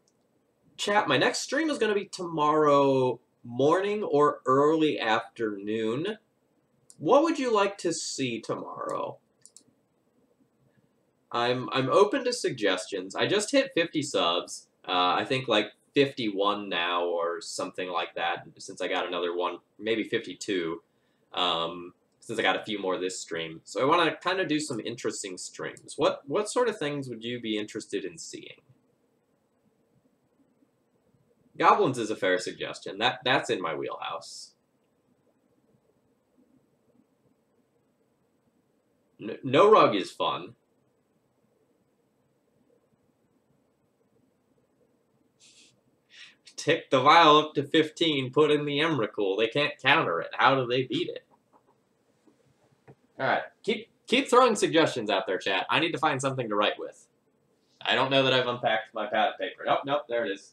chat, my next stream is going to be tomorrow morning or early afternoon. What would you like to see tomorrow? I'm open to suggestions. I just hit 50 subs. I think like 51 now or something like that, since I got another one, maybe 52, since I got a few more this stream. So I want to kind of do some interesting streams. What sort of things would you be interested in seeing? Goblins is a fair suggestion. That's in my wheelhouse. No Rug is fun. Tick the vial up to 15, put in the Emrakul. They can't counter it. How do they beat it? Alright, keep throwing suggestions out there, chat. I need to find something to write with. I don't know that I've unpacked my pad of paper. Nope, there it is.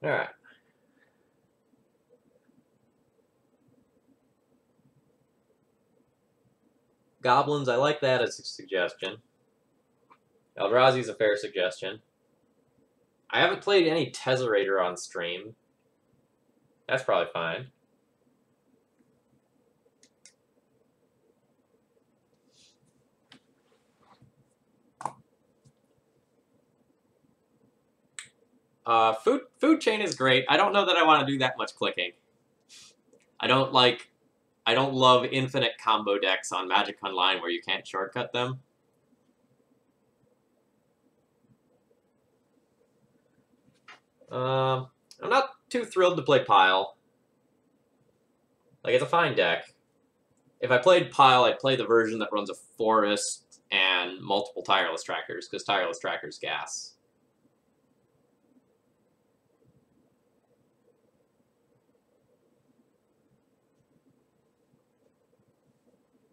Alright. Goblins, I like that as a suggestion. Eldrazi's a fair suggestion. I haven't played any Tezzerator on stream. That's probably fine. Food chain is great. I don't know that I want to do that much clicking. I don't love infinite combo decks on Magic Online where you can't shortcut them. I'm not too thrilled to play Pile. Like, it's a fine deck. If I played Pile, I'd play the version that runs a Forest and multiple Tireless Trackers, because Tireless Trackers gas.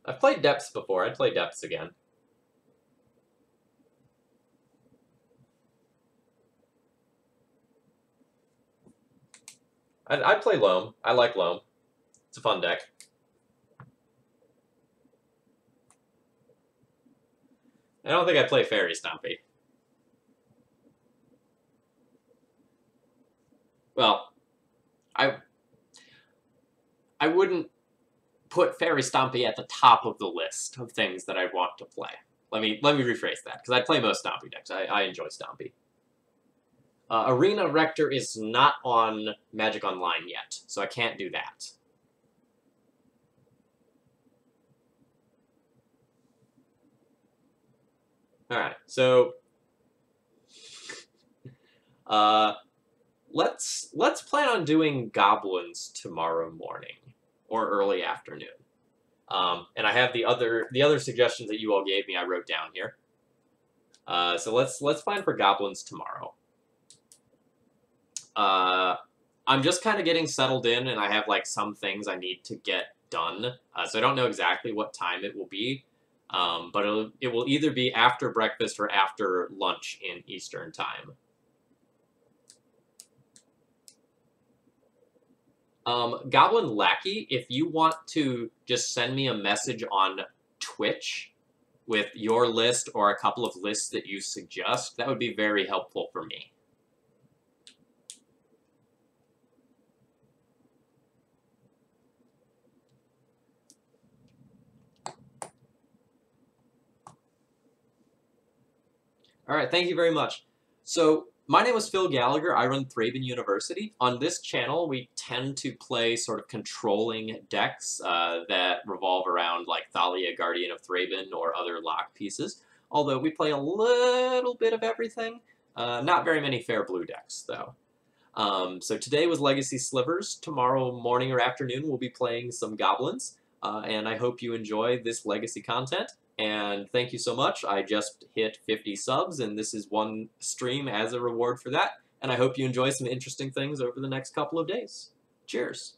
I've played Depths before. I'd play Depths again. I'd play Loam. I like Loam. It's a fun deck. I don't think I'd play Fairy Stompy. Well, I wouldn't put Fairy Stompy at the top of the list of things that I'd want to play. Let me rephrase that, because I play most Stompy decks. I enjoy Stompy. Arena Rector is not on Magic Online yet, so I can't do that. Alright, so let's plan on doing Goblins tomorrow morning or early afternoon. And I have the other suggestions that you all gave me I wrote down here. So let's plan for Goblins tomorrow. I'm just kind of getting settled in, and I have like some things I need to get done. So I don't know exactly what time it will be, but it will either be after breakfast or after lunch in Eastern time. Goblin Lackey, if you want to just send me a message on Twitch with your list or a couple of lists that you suggest, that would be very helpful for me. All right, thank you very much. So My name is Phil Gallagher. I run Thraben University. On this channel, we tend to play sort of controlling decks that revolve around like Thalia, Guardian of Thraben, or other lock pieces. Although we play a little bit of everything. Not very many fair blue decks, though. So today was Legacy Slivers. Tomorrow morning or afternoon, we'll be playing some Goblins. And I hope you enjoy this Legacy content. And thank you so much. I just hit 50 subs, and this is one stream as a reward for that. And I hope you enjoy some interesting things over the next couple of days. Cheers.